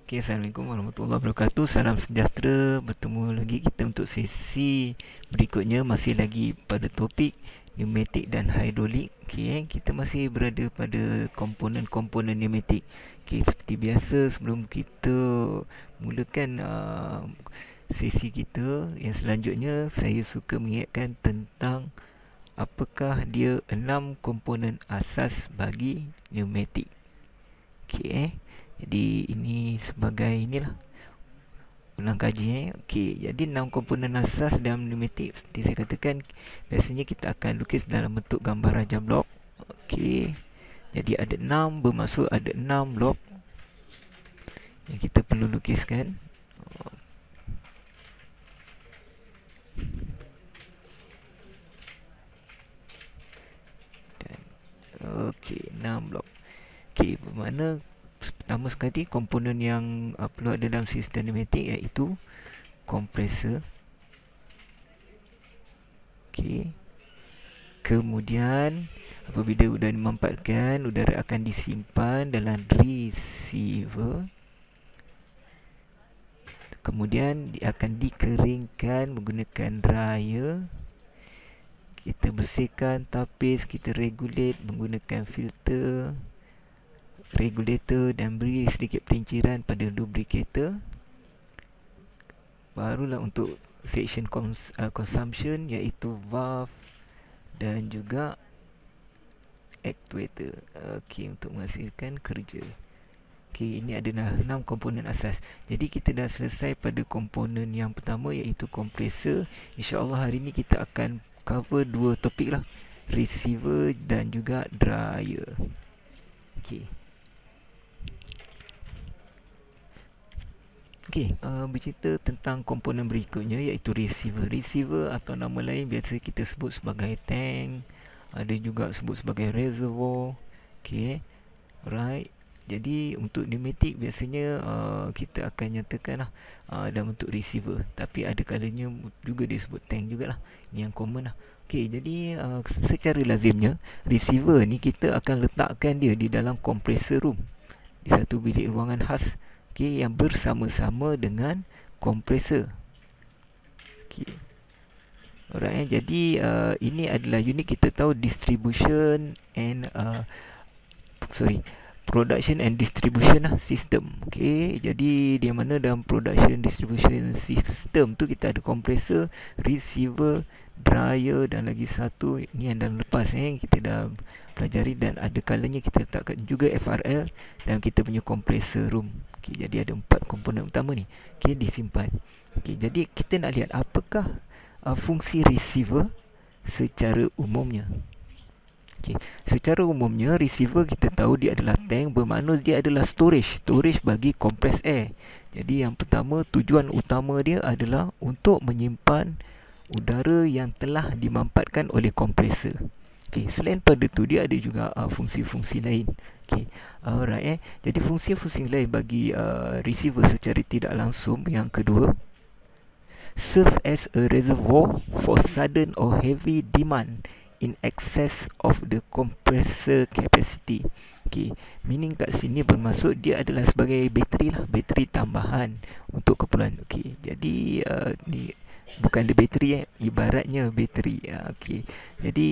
Okay, Assalamualaikum warahmatullahi wabarakatuh. Salam sejahtera. Bertemu lagi kita untuk sesi berikutnya. Masih lagi pada topik pneumatik dan hidrolik. Okay, kita masih berada pada komponen-komponen pneumatik. Okay, seperti biasa sebelum kita mulakan sesi kita yang selanjutnya, saya suka mengingatkan tentang apakah dia 6 komponen asas bagi pneumatik. Okay, jadi ini sebagai inilah ulang kaji. Okey, jadi 6 komponen asas dalam pneumatik seperti saya katakan, biasanya kita akan lukis dalam bentuk gambar raja blok. Okey. Jadi ada 6, bermaksud ada 6 blok yang kita perlu lukiskan. Dan okey, 6 blok. Okey, bermakna pertama sekali komponen yang perlu ada dalam sistem pneumatik iaitu kompresor. Okey. Kemudian apabila udara dimampatkan, udara akan disimpan dalam receiver. Kemudian dia akan dikeringkan menggunakan dryer. Kita bersihkan, tapis, kita regulate menggunakan filter, regulator dan beri sedikit pelinciran pada lubricator. Barulah untuk section consumption iaitu valve dan juga actuator. Okey, untuk menghasilkan kerja. Okey, ini adalah 6 komponen asas. Jadi kita dah selesai pada komponen yang pertama iaitu kompresor. InsyaAllah hari ini kita akan cover 2 topik lah, receiver dan juga dryer. Okey. Okey, bercerita tentang komponen berikutnya iaitu receiver. Receiver atau nama lain biasa kita sebut sebagai tank, ada juga sebut sebagai reservoir. Okey. Alright. Jadi untuk pneumatik biasanya kita akan nyatakan lah dalam bentuk receiver, tapi ada kalanya juga disebut tank jugalah. Ini yang common lah. Okey, jadi secara lazimnya receiver ni kita akan letakkan dia di dalam compressor room, di satu bilik ruangan khas, okey, yang bersama-sama dengan kompresor. Okey. Alright, jadi ini adalah unit kita tahu distribution and production and distribution lah, system. Okey, jadi di mana dalam production distribution system tu kita ada kompresor, receiver, dryer dan lagi satu ni yang dalam lepas kita dah pelajari, dan ada kalanya kita letakkan juga FRL dan kita punya kompresor room. Okey, jadi ada 4 komponen utama ni. Okey, disimpan. Okey, jadi kita nak lihat apakah fungsi receiver secara umumnya. Okay. Secara umumnya receiver kita tahu dia adalah tank, bermakna dia adalah storage bagi compressed air. Jadi yang pertama, tujuan utama dia adalah untuk menyimpan udara yang telah dimampatkan oleh kompresor. Okay. Selain pada tu dia ada juga fungsi-fungsi lain. Okay. Alright. Jadi fungsi-fungsi lain bagi receiver secara tidak langsung, yang kedua, serve as a reservoir for sudden or heavy demand in excess of the compressor capacity. Okay, meaning kat sini bermaksud dia adalah sebagai bateri lah, bateri tambahan untuk keperluan. Okay, jadi ni bukan dia bateri ibaratnya bateri. Okay, jadi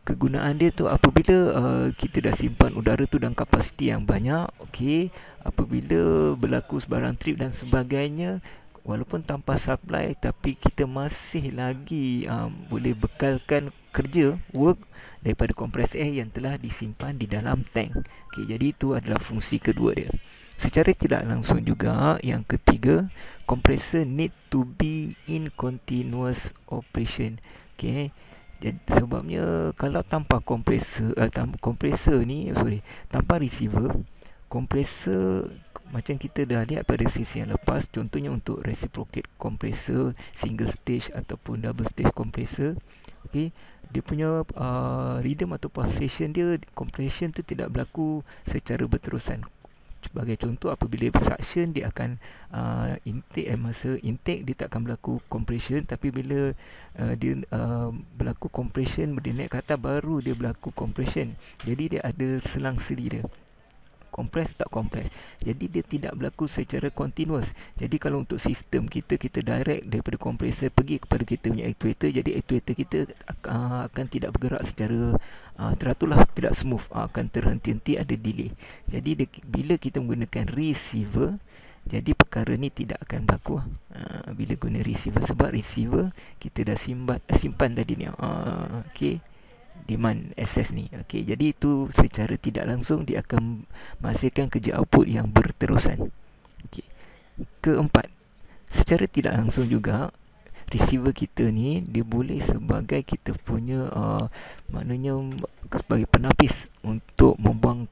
kegunaan dia tu apabila kita dah simpan udara tu dalam kapasiti yang banyak. Okay, apabila berlaku sebarang trip dan sebagainya, walaupun tanpa supply, tapi kita masih lagi boleh bekalkan kerja, work daripada compressed air yang telah disimpan di dalam tank. Okay, jadi itu adalah fungsi kedua dia. Secara tidak langsung juga, yang ketiga, compressor need to be in continuous operation. Okay, jadi sebabnya kalau tanpa kompresor tanpa receiver, kompresor macam kita dah lihat pada sesi yang lepas, contohnya untuk reciprocate compressor, single stage ataupun double stage compressor. Okey, dia punya rhythm atau pulsation dia, compression tu tidak berlaku secara berterusan. Sebagai contoh, apabila suction dia akan intake, masa intake dia tak akan berlaku compression, tapi bila dia berlaku compression, dia naik ke atas baru dia berlaku compression. Jadi dia ada selang seli dia. Kompres tak kompres. Jadi dia tidak berlaku secara continuous. Jadi kalau untuk sistem kita, kita direct daripada kompresor pergi kepada kita punya actuator. Jadi actuator kita akan tidak bergerak secara teratur lah, tidak smooth, akan terhenti-henti, ada delay. Jadi bila kita menggunakan receiver, jadi perkara ni tidak akan berlaku bila guna receiver, sebab receiver kita dah simpan tadi ni. Okey, demand access ni. Okey, jadi itu secara tidak langsung dia akan menghasilkan kerja output yang berterusan. Okey. Keempat, secara tidak langsung juga receiver kita ni dia boleh sebagai kita punya maknanya sebagai penapis untuk membuang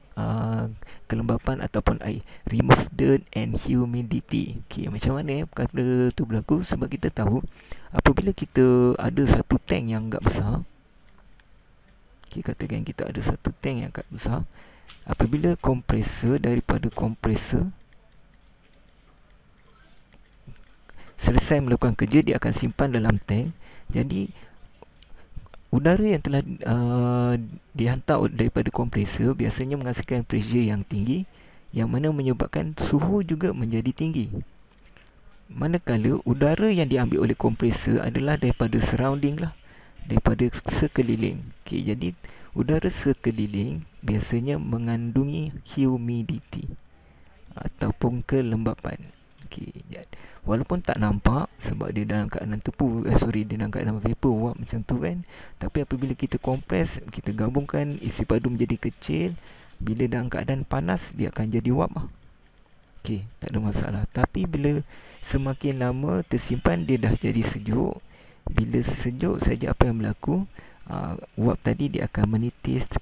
kelembapan ataupun air, remove dirt and humidity. Okey, macam mana perkara tu berlaku? Sebab kita tahu apabila kita ada satu tank yang agak besar, okey, katakan kita ada satu tank yang agak besar, apabila kompresor, daripada kompresor selesai melakukan kerja, dia akan simpan dalam tank. Jadi udara yang telah dihantar daripada kompresor biasanya menghasilkan pressure yang tinggi, yang mana menyebabkan suhu juga menjadi tinggi. Manakala udara yang diambil oleh kompresor adalah daripada surrounding lah, daripada sekeliling. Okey, jadi udara sekeliling biasanya mengandungi humidity ataupun kelembapan. Okey, walaupun tak nampak sebab dia dalam keadaan dia dalam keadaan vapor wap macam tu kan. Tapi apabila kita kompres, kita gabungkan isi padu menjadi kecil, bila dalam keadaan panas dia akan jadi wap lah. Okey, tak ada masalah. Tapi bila semakin lama tersimpan, dia dah jadi sejuk. Bila sejuk saja, apa yang berlaku, wap tadi dia akan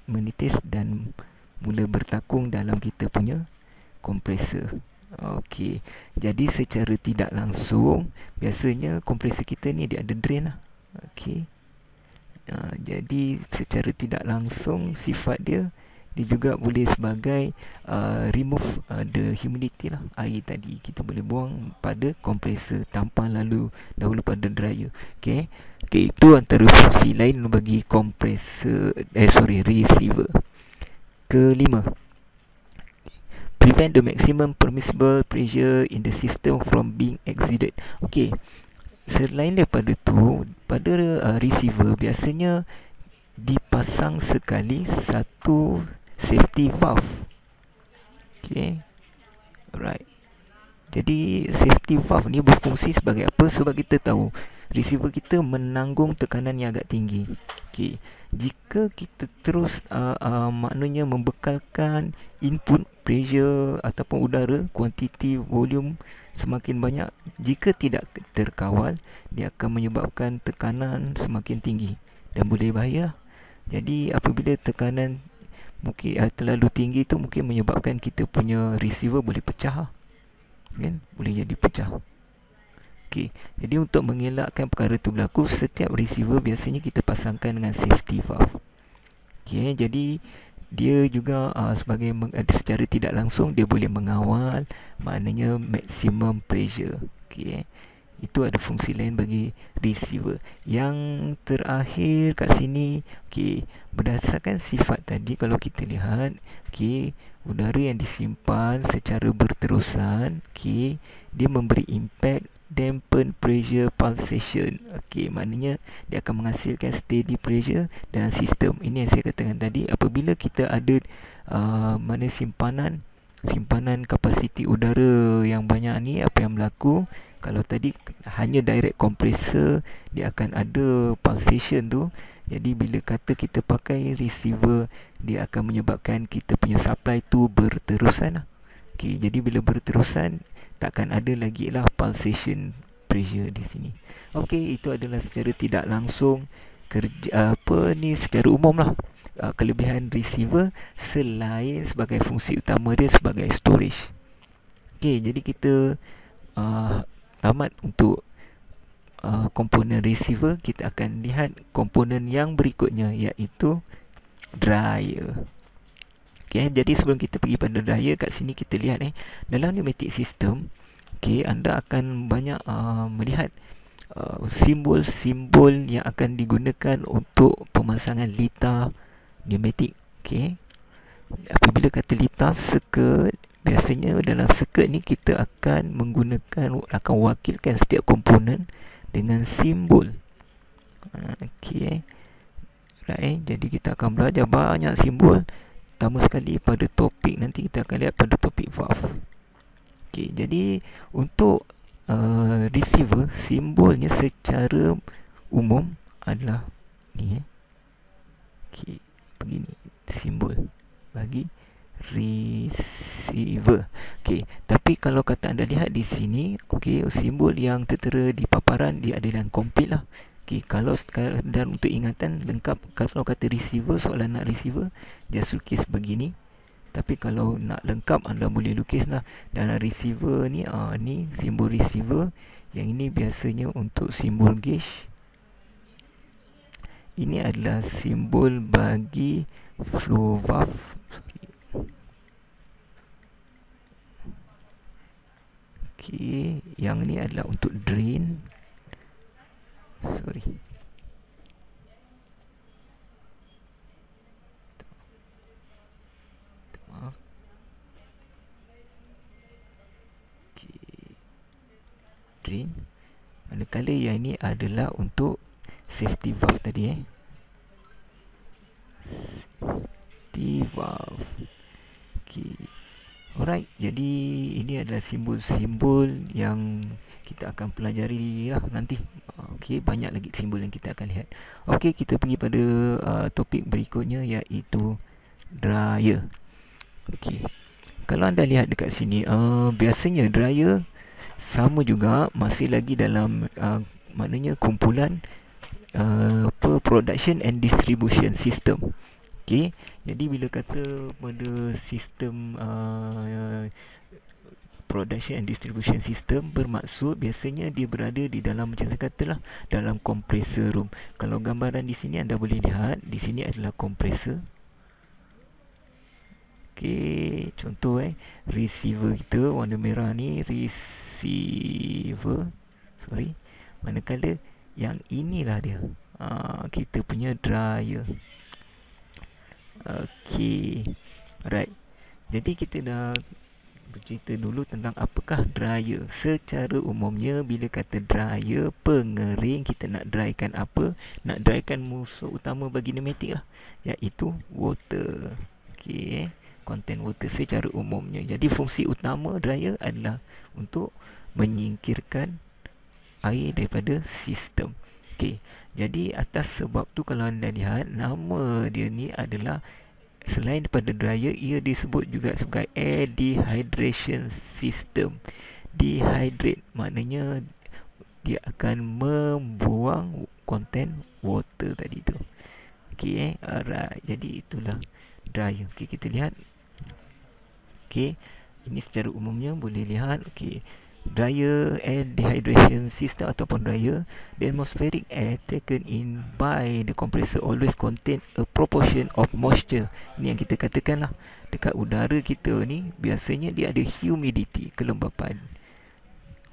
menitis dan mula bertakung dalam kita punya kompresor. Okey, jadi secara tidak langsung biasanya kompresor kita ni dia ada drain lah. Okey, jadi secara tidak langsung sifat dia juga boleh sebagai remove the humidity lah, air tadi kita boleh buang pada kompresor tanpa dahulu pada dryer. Okey, itu antara fungsi lain bagi kompresor receiver. Kelima, prevent the maximum permissible pressure in the system from being exceeded. Okey, selain daripada tu, pada receiver biasanya dipasang sekali satu safety valve. Okey, alright. Jadi safety valve ni berfungsi sebagai apa? Sebab kita tahu receiver kita menanggung tekanan yang agak tinggi. Okey, jika kita terus maknanya membekalkan input pressure ataupun udara, kuantiti volume semakin banyak, jika tidak terkawal, dia akan menyebabkan tekanan semakin tinggi dan boleh bahaya. Jadi apabila tekanan mungkin terlalu tinggi tu mungkin menyebabkan kita punya receiver boleh pecah kan, boleh jadi pecah. Okey, jadi untuk mengelakkan perkara itu berlaku, setiap receiver biasanya kita pasangkan dengan safety valve. Okey, jadi dia juga secara tidak langsung dia boleh mengawal maknanya maximum pressure. Okey, itu ada fungsi lain bagi receiver. Yang terakhir kat sini, okey, berdasarkan sifat tadi kalau kita lihat, okey, udara yang disimpan secara berterusan, okey, dia memberi impact dampen pressure pulsation. Okey, maknanya dia akan menghasilkan steady pressure dalam sistem. Ini yang saya katakan tadi, apabila kita ada mana simpanan kapasiti udara yang banyak ni, apa yang berlaku? Kalau tadi hanya direct compressor, dia akan ada pulsation tu. Jadi bila kata kita pakai receiver, dia akan menyebabkan kita punya supply tu berterusan lah. Okey, jadi bila berterusan, takkan ada lagi lah pulsation pressure di sini. Okey, itu adalah secara tidak langsung secara umum lah kelebihan receiver selain sebagai fungsi utama dia sebagai storage. Okey, jadi kita tamat untuk komponen receiver. Kita akan lihat komponen yang berikutnya, iaitu dryer. Okay, jadi sebelum kita pergi pada dryer, kat sini kita lihat dalam pneumatic system, okay, anda akan banyak melihat simbol-simbol yang akan digunakan untuk pemasangan litar pneumatik. Okay, Apabila kata litas circuit, biasanya dalam circuit ni kita akan akan wakilkan setiap komponen dengan simbol. Okey. Right, jadi kita akan belajar banyak simbol. Pertama sekali pada topik, nanti kita akan lihat pada topik valve. Okey, jadi untuk receiver, simbolnya secara umum adalah ni. Okey, begini simbol bagi receiver. Okey, tapi kalau kata anda lihat di sini, okey, simbol yang tertera di paparan dia ada yang komplit lah. Okey, kalau sekadar untuk ingatan lengkap, kalau kata receiver, soalan nak receiver, just lukis begini. Tapi kalau nak lengkap, anda boleh lukis lah. Dalam receiver ni, ni simbol receiver. Yang ini biasanya untuk simbol gauge. Ini adalah simbol bagi flow valve. Okey, yang ni adalah untuk drain. Sorry. Okey. Drain. Manakala yang ini adalah untuk safety valve tadi safety valve. Okey. Alright, jadi ini adalah simbol-simbol yang kita akan pelajari lah nanti. Okey, banyak lagi simbol yang kita akan lihat. Okey, kita pergi pada topik berikutnya, iaitu dryer. Okey, kalau anda lihat dekat sini, biasanya dryer sama juga, masih lagi dalam maknanya kumpulan production and distribution system. Okey, jadi bila kata pada sistem production and distribution system, bermaksud biasanya dia berada di dalam, macam saya katalah, dalam compressor room. Kalau gambaran di sini anda boleh lihat, di sini adalah compressor. Okey, contoh receiver kita warna merah ni receiver. Sorry. Manakala yang inilah dia, kita punya dryer. Okey. Alright. Jadi kita dah bercerita dulu tentang apakah dryer. Secara umumnya bila kata dryer, pengering, kita nak drykan apa? Nak drykan musuh utama bagi pneumatik lah, iaitu water. Okey, content water secara umumnya. Jadi fungsi utama dryer adalah untuk menyingkirkan air daripada sistem. Okey, jadi atas sebab tu kalau anda lihat, nama dia ni adalah, selain daripada dryer, ia disebut juga sebagai air dehydration system. Dehydrate maknanya dia akan membuang konten water tadi tu. Okey, alright. Jadi itulah dryer. Okey, kita lihat. Okey, ini secara umumnya boleh lihat. Okey, dryer, air dehydration system ataupun dryer, the atmospheric air taken in by the compressor always contain a proportion of moisture. Ini yang kita katakan lah, dekat udara kita ni biasanya dia ada humidity, kelembapan.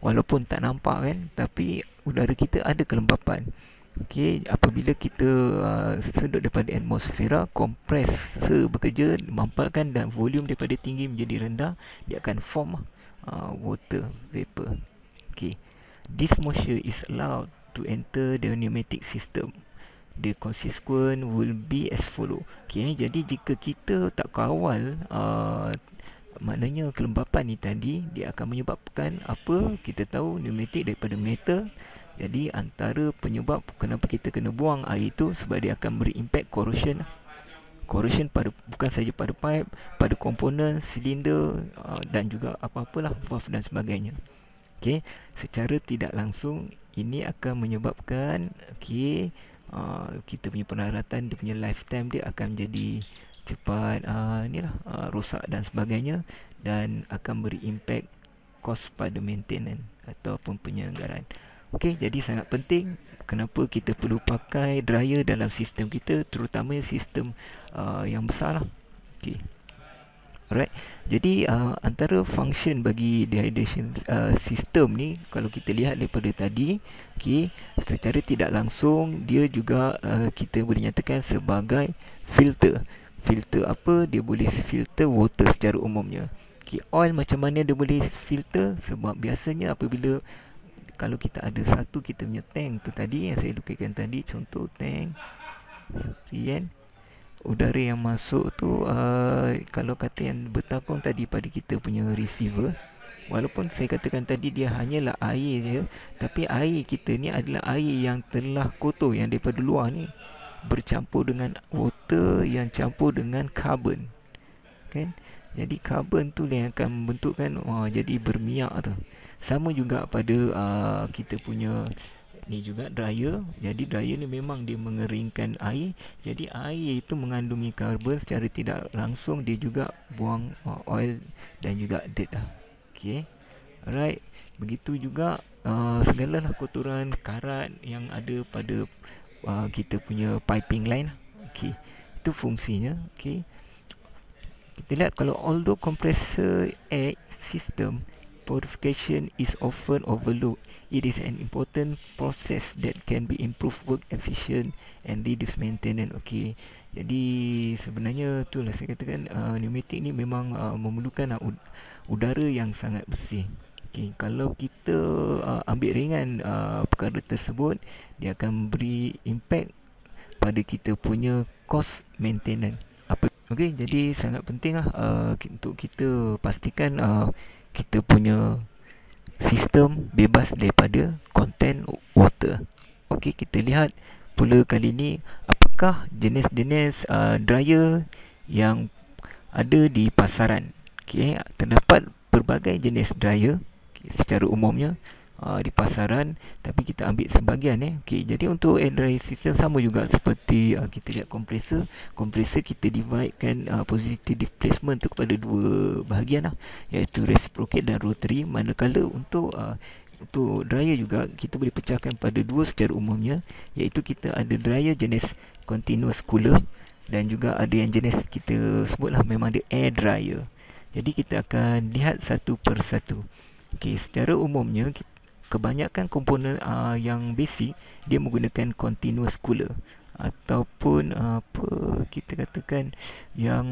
Walaupun tak nampak kan, tapi udara kita ada kelembapan. Okey, apabila kita sedut daripada atmosfera, kompresor bekerja memampakkan dan volume daripada tinggi menjadi rendah, dia akan form water vapor. Okey, this moisture is allowed to enter the pneumatic system. The consequence will be as follow. Okey, jadi jika kita tak kawal maknanya kelembapan ni tadi, dia akan menyebabkan apa? Kita tahu pneumatik daripada metal. Jadi antara penyebab kenapa kita kena buang air itu, sebab dia akan beri impact corrosion. Corrosion pada, bukan saja pada pipe, pada komponen, silinder, dan juga apa-apalah, valve dan sebagainya. Okey, secara tidak langsung ini akan menyebabkan kita punya peralatan, dia punya lifetime dia akan jadi cepat rosak dan sebagainya, dan akan beri impact kos pada maintenance ataupun penyelenggaraan. Okey, jadi sangat penting kenapa kita perlu pakai dryer dalam sistem kita, terutama sistem yang besar lah. Okey. Alright. Jadi antara function bagi dehydration system ni, kalau kita lihat daripada tadi, okey, secara tidak langsung dia juga kita boleh nyatakan sebagai filter. filter apa? Dia boleh filter water secara umumnya. Okay, oil macam mana dia boleh filter? Sebab biasanya apabila kalau kita ada satu kita punya tank tu tadi yang saya lukiskan tadi, contoh tank kan, udara yang masuk tu kalau kata yang bertakung tadi pada kita punya receiver, walaupun saya katakan tadi dia hanyalah air je, tapi air kita ni adalah air yang telah kotor, yang daripada luar ni bercampur dengan water yang campur dengan carbon kan. Jadi carbon tu yang akan membentukkan jadi berminyak tu. Sama juga pada kita punya ni juga dryer. Jadi dryer ni memang dia mengeringkan air. Jadi air itu mengandungi karbon, secara tidak langsung dia juga buang oil dan juga dirt lah. Okay, alright. Begitu juga segala kotoran karat yang ada pada kita punya piping line. Okay, itu fungsinya. Okay, kita lihat kalau although compressor air system purification is often overlooked, it is an important process that can be improve work efficient and reduce maintenance. Okay, jadi sebenarnya tu lah saya katakan pneumatik ni memang memerlukan udara yang sangat bersih. Okay, kalau kita ambil ringan perkara tersebut, dia akan beri impact pada kita punya cost maintenance. Okey, jadi sangat penting lah untuk kita pastikan kita punya sistem bebas daripada content water. Okey, kita lihat pula kali ni apakah jenis-jenis dryer yang ada di pasaran. Okey, terdapat berbagai jenis dryer secara umumnya di pasaran, tapi kita ambil sebahagian Okey, jadi untuk air dryer system sama juga seperti kita lihat kompresor. Kompresor kita dividekan positive displacement tu kepada dua bahagian lah, iaitu reciprocate dan rotary. Manakala untuk dryer juga kita boleh pecahkan pada dua secara umumnya, iaitu kita ada dryer jenis continuous cooler dan juga ada yang jenis kita sebutlah memang dia air dryer. Jadi kita akan lihat satu persatu. Okey, secara umumnya kebanyakan komponen yang basic dia menggunakan continuous cooler ataupun apa kita katakan yang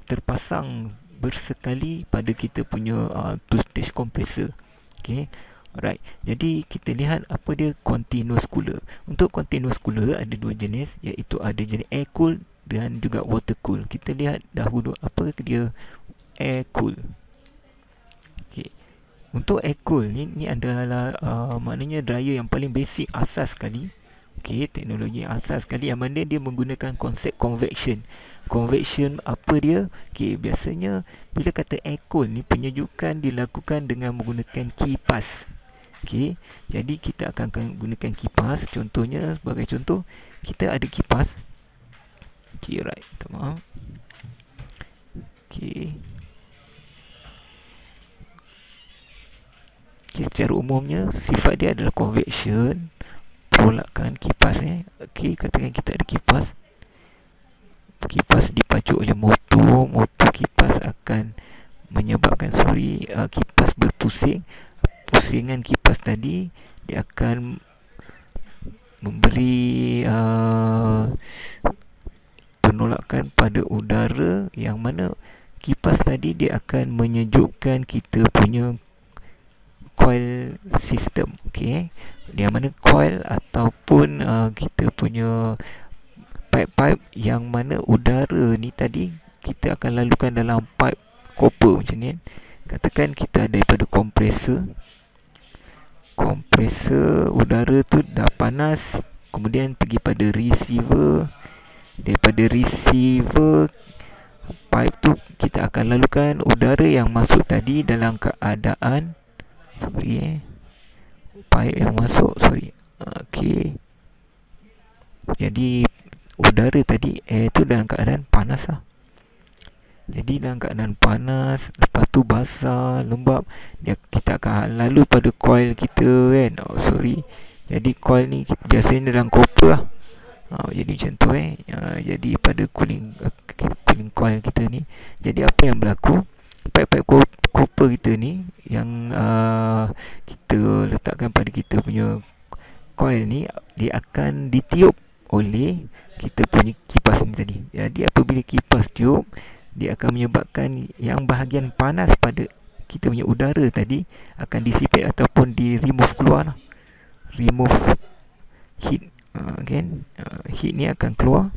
terpasang bersekali pada kita punya two-stage compressor. Okey, alright. Jadi kita lihat apa dia continuous cooler. Untuk continuous cooler ada dua jenis, iaitu ada jenis air cool dan juga water cool. Kita lihat dahulu apa dia air cool. Okey, untuk air cool ni adalah maknanya dryer yang paling basic, asas sekali. Okey, teknologi yang asas sekali, yang mana dia menggunakan konsep convection. Convection apa dia? Okey, biasanya bila kata air cool ni penyejukan dilakukan dengan menggunakan kipas. Okey, jadi kita akan gunakan kipas. Contohnya, sebagai contoh, kita ada kipas. Okey, right. Minta maaf. Okey. Secara umumnya sifat dia adalah convection, perolakan kipas Okey, katakan kita ada kipas. Kipas dipacu oleh motor kipas akan menyebabkan kipas berpusing. Pusingan kipas tadi dia akan memberi penolakan pada udara, yang mana kipas tadi dia akan menyejukkan kita punya coil system. Okey, yang mana coil ataupun kita punya pipe-pipe yang mana udara ni tadi kita akan lalukan dalam pipe copper macam ni Katakan kita daripada kompresor udara tu dah panas, kemudian pergi pada receiver. Daripada receiver pipe tu kita akan lalukan udara yang masuk tadi dalam keadaan pipe yang masuk Okey, jadi udara tadi air tu dalam keadaan panas lah. Jadi dalam keadaan panas, lepas tu basah, lembab, kita akan lalu pada coil kita kan. Jadi coil ni biasanya dalam copper lah. Jadi macam tu jadi pada cooling coil kita ni. Jadi apa yang berlaku, pipe-pipe copper kita ni yang kita letakkan pada kita punya coil ni, dia akan ditiup oleh kita punya kipas ni tadi. Jadi apabila kipas tiup, dia akan menyebabkan yang bahagian panas pada kita punya udara tadi akan dissipate ataupun di remove keluar lah. Remove heat, kan, heat ni akan keluar,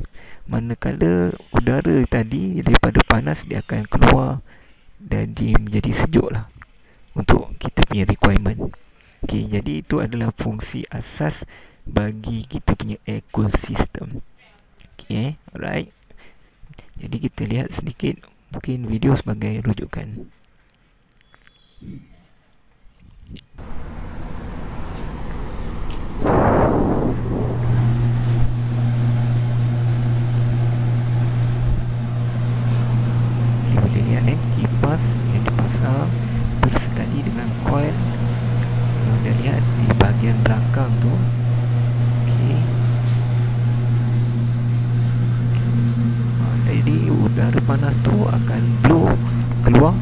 manakala udara tadi daripada panas dia akan keluar dan dia menjadi sejuk lah untuk kita punya requirement. Okay, jadi itu adalah fungsi asas bagi kita punya air cool system. Okay, alright. Jadi kita lihat sedikit mungkin video sebagai rujukan. Okay, boleh lihat kipas yang dipasang bersekali dengan coil. Kalau anda lihat di bahagian belakang tu, okay, jadi udara panas tu akan blow keluar.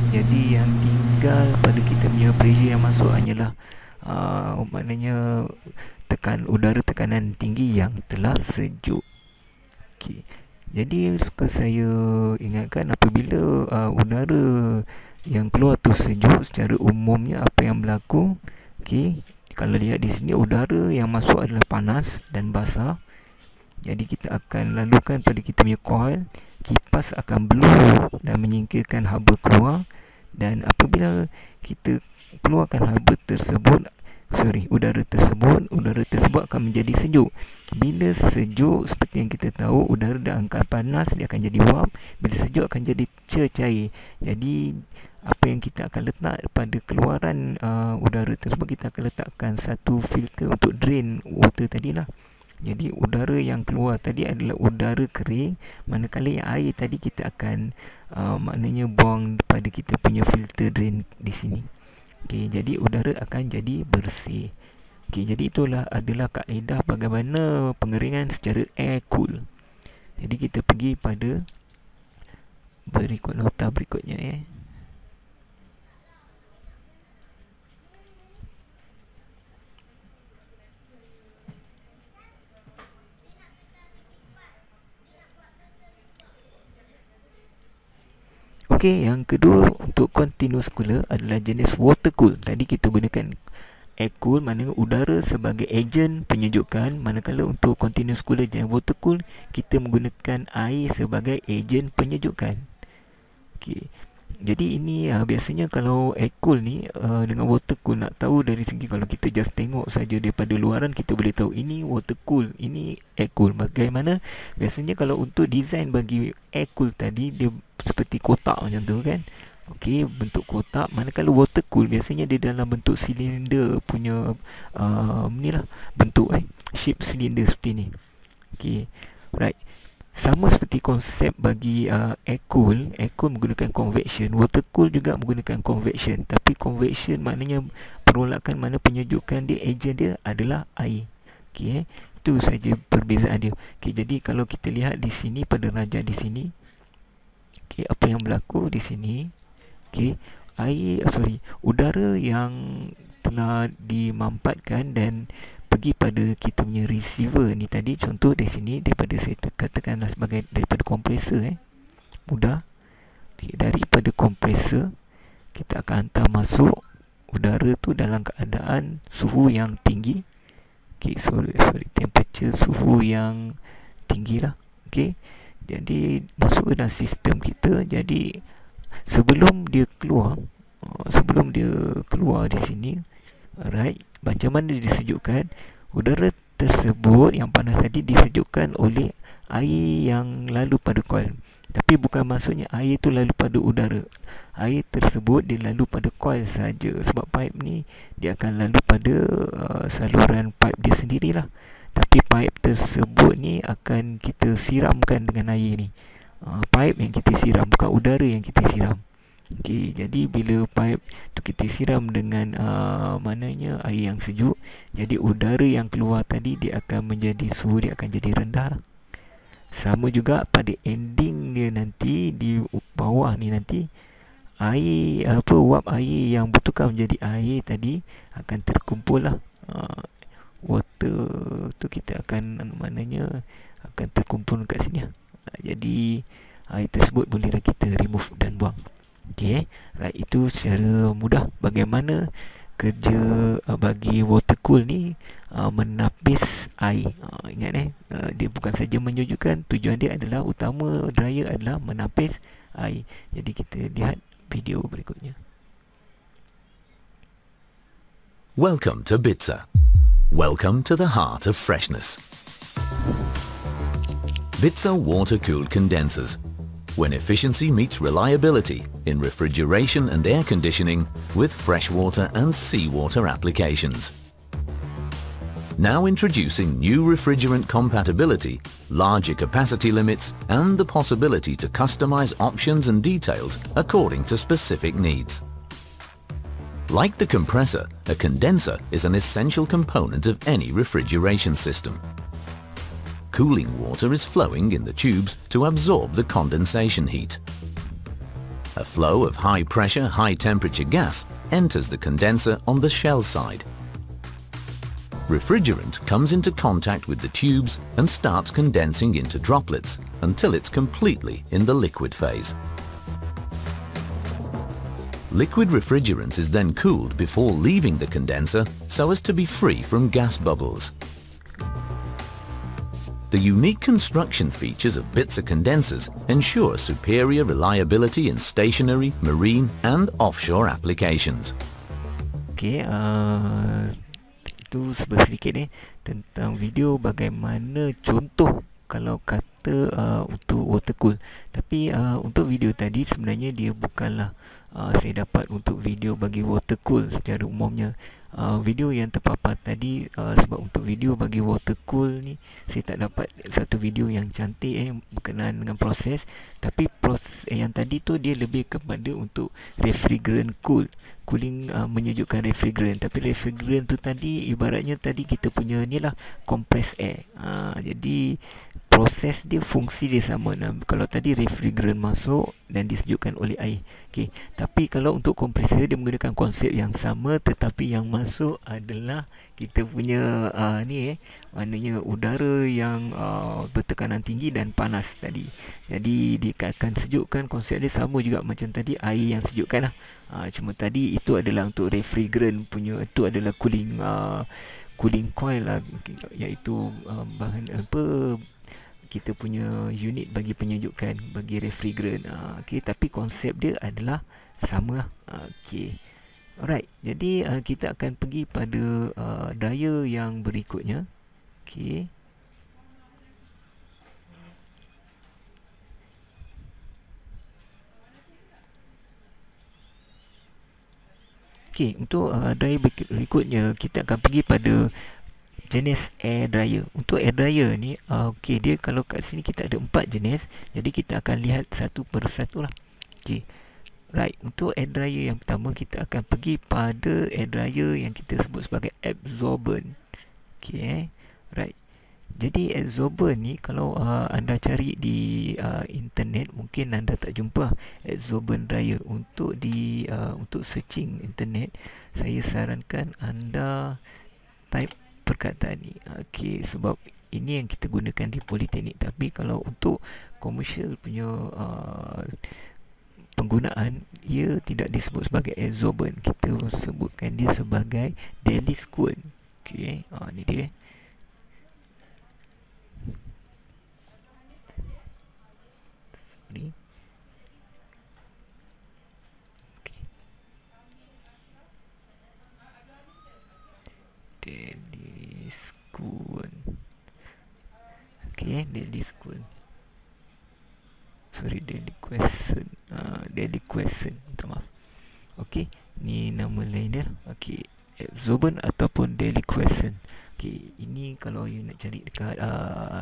Jadi yang tinggal pada kita punya pressure yang masuk hanyalah maknanya udara tekanan tinggi yang telah sejuk. Okay. Jadi suka saya ingatkan apabila udara yang keluar tu sejuk, secara umumnya apa yang berlaku, okay, kalau lihat di sini udara yang masuk adalah panas dan basah. Jadi kita akan lalukan pada kita punya coil, kipas akan blow dan menyingkirkan haba keluar. Dan apabila kita keluarkan haba tersebut, udara tersebut akan menjadi sejuk. Bila sejuk, seperti yang kita tahu, udara dalam keadaan panas dia akan jadi warm, bila sejuk akan jadi cair. Jadi apa yang kita akan letak pada keluaran udara tersebut, kita akan letakkan satu filter untuk drain water tadilah. Jadi udara yang keluar tadi adalah udara kering, manakala yang air tadi kita akan maknanya buang pada kita punya filter drain di sini. Okey, jadi udara akan jadi bersih. Okey, jadi itulah adalah kaedah bagaimana pengeringan secara air cool. Jadi kita pergi pada berikut nota berikutnya . Okey, yang kedua untuk continuous cooler adalah jenis water cool. Tadi kita gunakan air cool, maknanya udara sebagai ejen penyejukan, manakala untuk continuous cooler jenis water cool kita menggunakan air sebagai ejen penyejukan. Okey. Jadi ini biasanya kalau air cool ni dengan water cool, nak tahu dari segi kalau kita just tengok saja daripada luaran, kita boleh tahu ini water cool, ini air cool. Bagaimana? Biasanya kalau untuk design bagi air cool tadi, dia seperti kotak macam tu kan. Okey, bentuk kotak. Manakala water cool biasanya dia dalam bentuk silinder punya ni lah bentuk shape silinder seperti ni. Okey, right. Sama seperti konsep bagi air cool menggunakan convection, water cool juga menggunakan convection. Tapi convection maknanya perolakan, mana penyejukan dia, ejen dia adalah air. Okey, itu saja perbezaan dia. Okey, jadi kalau kita lihat di sini pada rajah di sini, okey, apa yang berlaku di sini? Okey, udara yang telah dimampatkan dan pergi pada kita punya receiver ni tadi. Contoh dari sini, daripada saya katakanlah sebagai daripada kompresor mudah. Okay, daripada kompresor kita akan hantar masuk udara tu dalam keadaan suhu yang tinggi. Okay, sorry, temperature, suhu yang tinggi lah. Okay, jadi masuk ke dalam sistem kita. Jadi sebelum dia keluar di sini, alright, macam mana disejukkan? Udara tersebut yang panas tadi disejukkan oleh air yang lalu pada coil. Tapi bukan maksudnya air itu lalu pada udara. Air tersebut dia lalu pada coil saja. Sebab pipe ni dia akan lalu pada saluran pipe dia sendirilah. Tapi pipe tersebut ni akan kita siramkan dengan air ni. Pipe yang kita siram, bukan udara yang kita siram. Okey, jadi bila pipe tu kita siram dengan maknanya air yang sejuk, jadi udara yang keluar tadi dia akan menjadi suhu dia akan jadi rendah lah. Sama juga pada ending dia nanti, di bawah ni nanti uap air yang bertukar menjadi air tadi akan terkumpul lah water tu kita akan maknanya akan terkumpul kat sini lah. Jadi air tersebut bolehlah kita remove dan buang. Okey, right, itu secara mudah bagaimana kerja bagi water cool ni menapis air. Ingat dia bukan saja menyejukkan, tujuan dia adalah utama dryer adalah menapis air. Jadi kita lihat video berikutnya. Welcome to Bitzer. Welcome to the heart of freshness. Bitzer water-cooled condensers. When efficiency meets reliability in refrigeration and air conditioning with freshwater and seawater applications. Now introducing new refrigerant compatibility, larger capacity limits, and the possibility to customize options and details according to specific needs. Like the compressor, a condenser is an essential component of any refrigeration system. Cooling water is flowing in the tubes to absorb the condensation heat. A flow of high-pressure, high-temperature gas enters the condenser on the shell side. Refrigerant comes into contact with the tubes and starts condensing into droplets until it's completely in the liquid phase. Liquid refrigerant is then cooled before leaving the condenser so as to be free from gas bubbles. The unique construction features of Bitzer condensers ensure superior reliability in stationary, marine and offshore applications. Okey, itu sedikit tentang video bagaimana contoh kalau kata untuk water cool. Tapi untuk video tadi sebenarnya dia bukanlah saya dapat untuk video bagi water cool secara umumnya. Video yang terpapar tadi sebab untuk video bagi water cool ni saya tak dapat satu video yang cantik berkenaan dengan proses. Tapi proses yang tadi tu dia lebih kepada untuk refrigerant cooling, menyejukkan refrigerant. Tapi refrigerant tu tadi ibaratnya tadi kita punya ni lah compressed air. Jadi proses dia, fungsi dia sama. Kalau tadi refrigerant masuk dan disejukkan oleh air. Okey, tapi kalau untuk kompresor dia menggunakan konsep yang sama, tetapi yang masuk adalah kita punya maknanya udara yang bertekanan tinggi dan panas tadi. Jadi dia akan sejukkan, konsep dia sama juga macam tadi air yang sejukkan lah. Cuma tadi itu adalah untuk refrigerant punya, itu adalah cooling coil lah, iaitu bahan kita punya unit bagi penyejukan bagi refrigerant. Okey, tapi konsep dia adalah sama. Okey. Alright. Jadi kita akan pergi pada dryer yang berikutnya. Okey. Okey, untuk dryer berikutnya kita akan pergi pada jenis air dryer. Untuk air dryer ni okey, dia kalau kat sini kita ada 4 jenis, jadi kita akan lihat satu persatu lah. Okey, right, untuk air dryer yang pertama kita akan pergi pada air dryer yang kita sebut sebagai absorbent. Okey, right. Jadi absorbent ni kalau anda cari di internet mungkin anda tak jumpa absorbent dryer. Untuk untuk searching internet saya sarankan anda type perkataan ni. Okey, sebab ini yang kita gunakan di politeknik. Tapi kalau untuk komersial punya penggunaan, ia tidak disebut sebagai absorbent. Kita sebutkan dia sebagai daily school. Okey, ni dia. Sorry. Okey. Daily school. Okey, daily school. Sorry, daily question. Daily question. Minta maaf. Okey, ni nama lain dia. Okey, absorbent ataupun daily question. Okey, ini kalau you nak cari dekat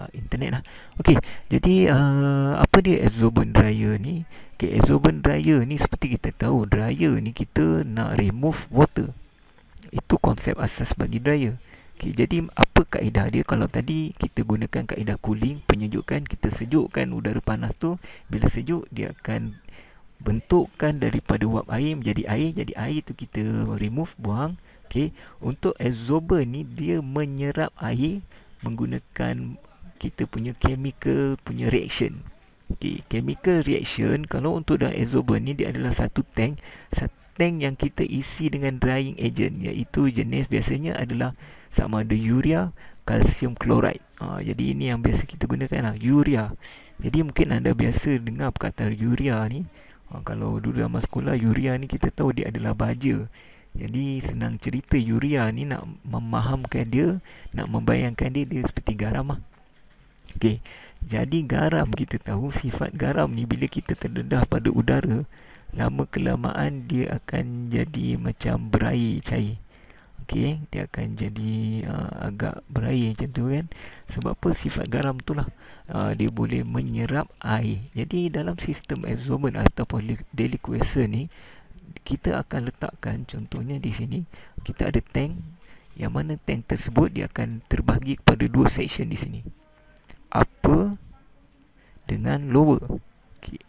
internet lah. Okey, jadi apa dia absorbent dryer ni? Okey, absorbent dryer ni seperti kita tahu, dryer ni kita nak remove water. Itu konsep asas bagi dryer. Okey, jadi apa kaedah dia? Kalau tadi kita gunakan kaedah cooling, penyejukan, kita sejukkan udara panas tu, bila sejuk dia akan bentukkan daripada uap air menjadi air. Jadi air tu kita remove, buang. Okey, untuk absorber ni dia menyerap air menggunakan kita punya chemical punya reaction. Okey, chemical reaction kalau untuk dalam absorber ni dia adalah satu tank yang kita isi dengan drying agent, iaitu jenis biasanya adalah sama ada urea, kalsium klorid. Jadi ini yang biasa kita gunakan lah, urea. Jadi mungkin anda biasa dengar perkataan urea ni. Kalau dulu dalam sekolah, urea ni kita tahu dia adalah baja. Jadi senang cerita, urea ni nak memahamkan dia, nak membayangkan dia, dia seperti garam lah. Okey, jadi garam kita tahu sifat garam ni bila kita terdedah pada udara, lama kelamaan dia akan jadi macam berair cair. Okey, dia akan jadi agak berair macam tu kan. Sebab apa? Sifat garam tu lah, dia boleh menyerap air. Jadi dalam sistem absorbent ataupun deliquescent ni, kita akan letakkan contohnya di sini, kita ada tank, yang mana tank tersebut dia akan terbahagi kepada dua section di sini, upper dengan lower. Okay.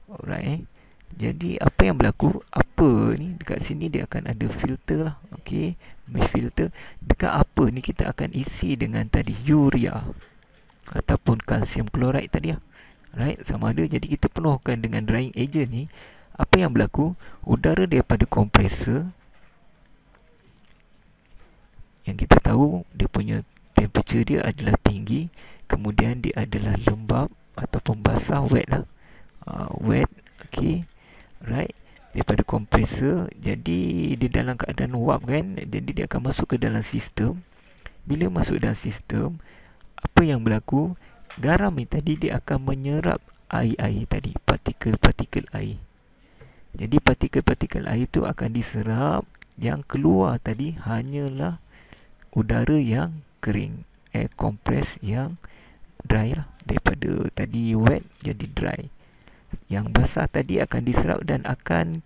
Alright. Jadi apa yang berlaku, upper ni dekat sini dia akan ada filter lah. Okay, mesh filter. Dekat upper ni kita akan isi dengan tadi urea ataupun kalsium klorid tadi lah. Right, sama ada. Jadi kita penuhkan dengan drying agent ni. Apa yang berlaku, udara daripada kompresor yang kita tahu dia punya temperature dia adalah tinggi, kemudian dia adalah lembab ataupun basah, wet lah, wet. Okay, right, daripada kompresor. Jadi dia dalam keadaan wap kan, jadi dia akan masuk ke dalam sistem. Bila masuk dalam sistem, apa yang berlaku, garam ni tadi dia akan menyerap air-air tadi, partikel-partikel air. Jadi partikel-partikel air tu akan diserap, yang keluar tadi hanyalah udara yang kering, air compress yang dry lah. Daripada tadi wet jadi dry. Yang basah tadi akan diserap dan akan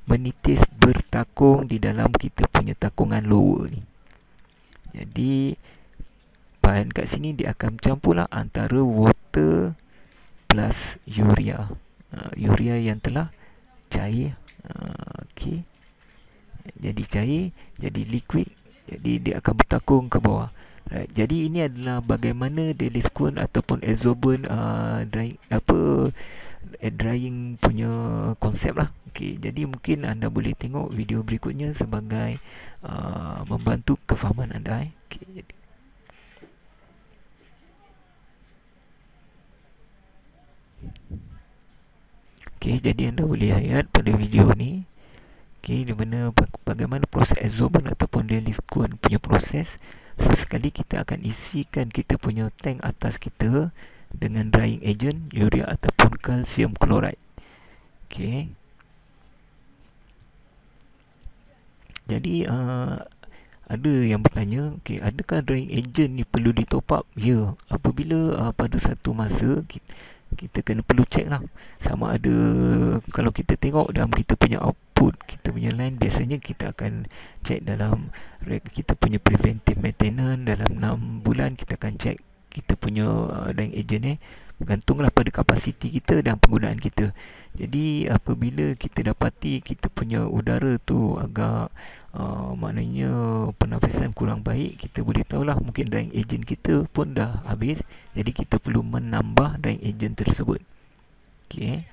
menitis bertakung di dalam kita punya takungan lower ni. Jadi bahan kat sini dia akan campurlah antara water plus urea. Urea yang telah cair. Okey. Jadi cair, jadi liquid, jadi dia akan bertakung ke bawah. Right. Jadi ini adalah bagaimana deliquescent ataupun absorbent drying punya konsep lah. Okey, jadi mungkin anda boleh tengok video berikutnya sebagai membantu kefahaman anda. Okey, jadi jadi anda boleh lihat pada video ni, di mana bagaimana proses absorbent ataupun deliquescent punya proses. Sekali kita akan isikan kita punya tank atas kita dengan drying agent, urea ataupun kalsium klorid. Okey. Jadi ada yang bertanya, adakah drying agent ni perlu di top up? Ya, apabila pada satu masa kita kena perlu check lah, sama ada kalau kita tengok dalam kita punya output, kita punya line, biasanya kita akan check dalam kita punya preventive maintenance dalam 6 bulan. Kita akan check kita punya drying agent ni, bergantunglah pada kapasiti kita dan penggunaan kita. Jadi apabila kita dapati kita punya udara tu agak maknanya pernafasan kurang baik, kita boleh tahulah mungkin drying agent kita pun dah habis. Jadi kita perlu menambah drying agent tersebut. Okey.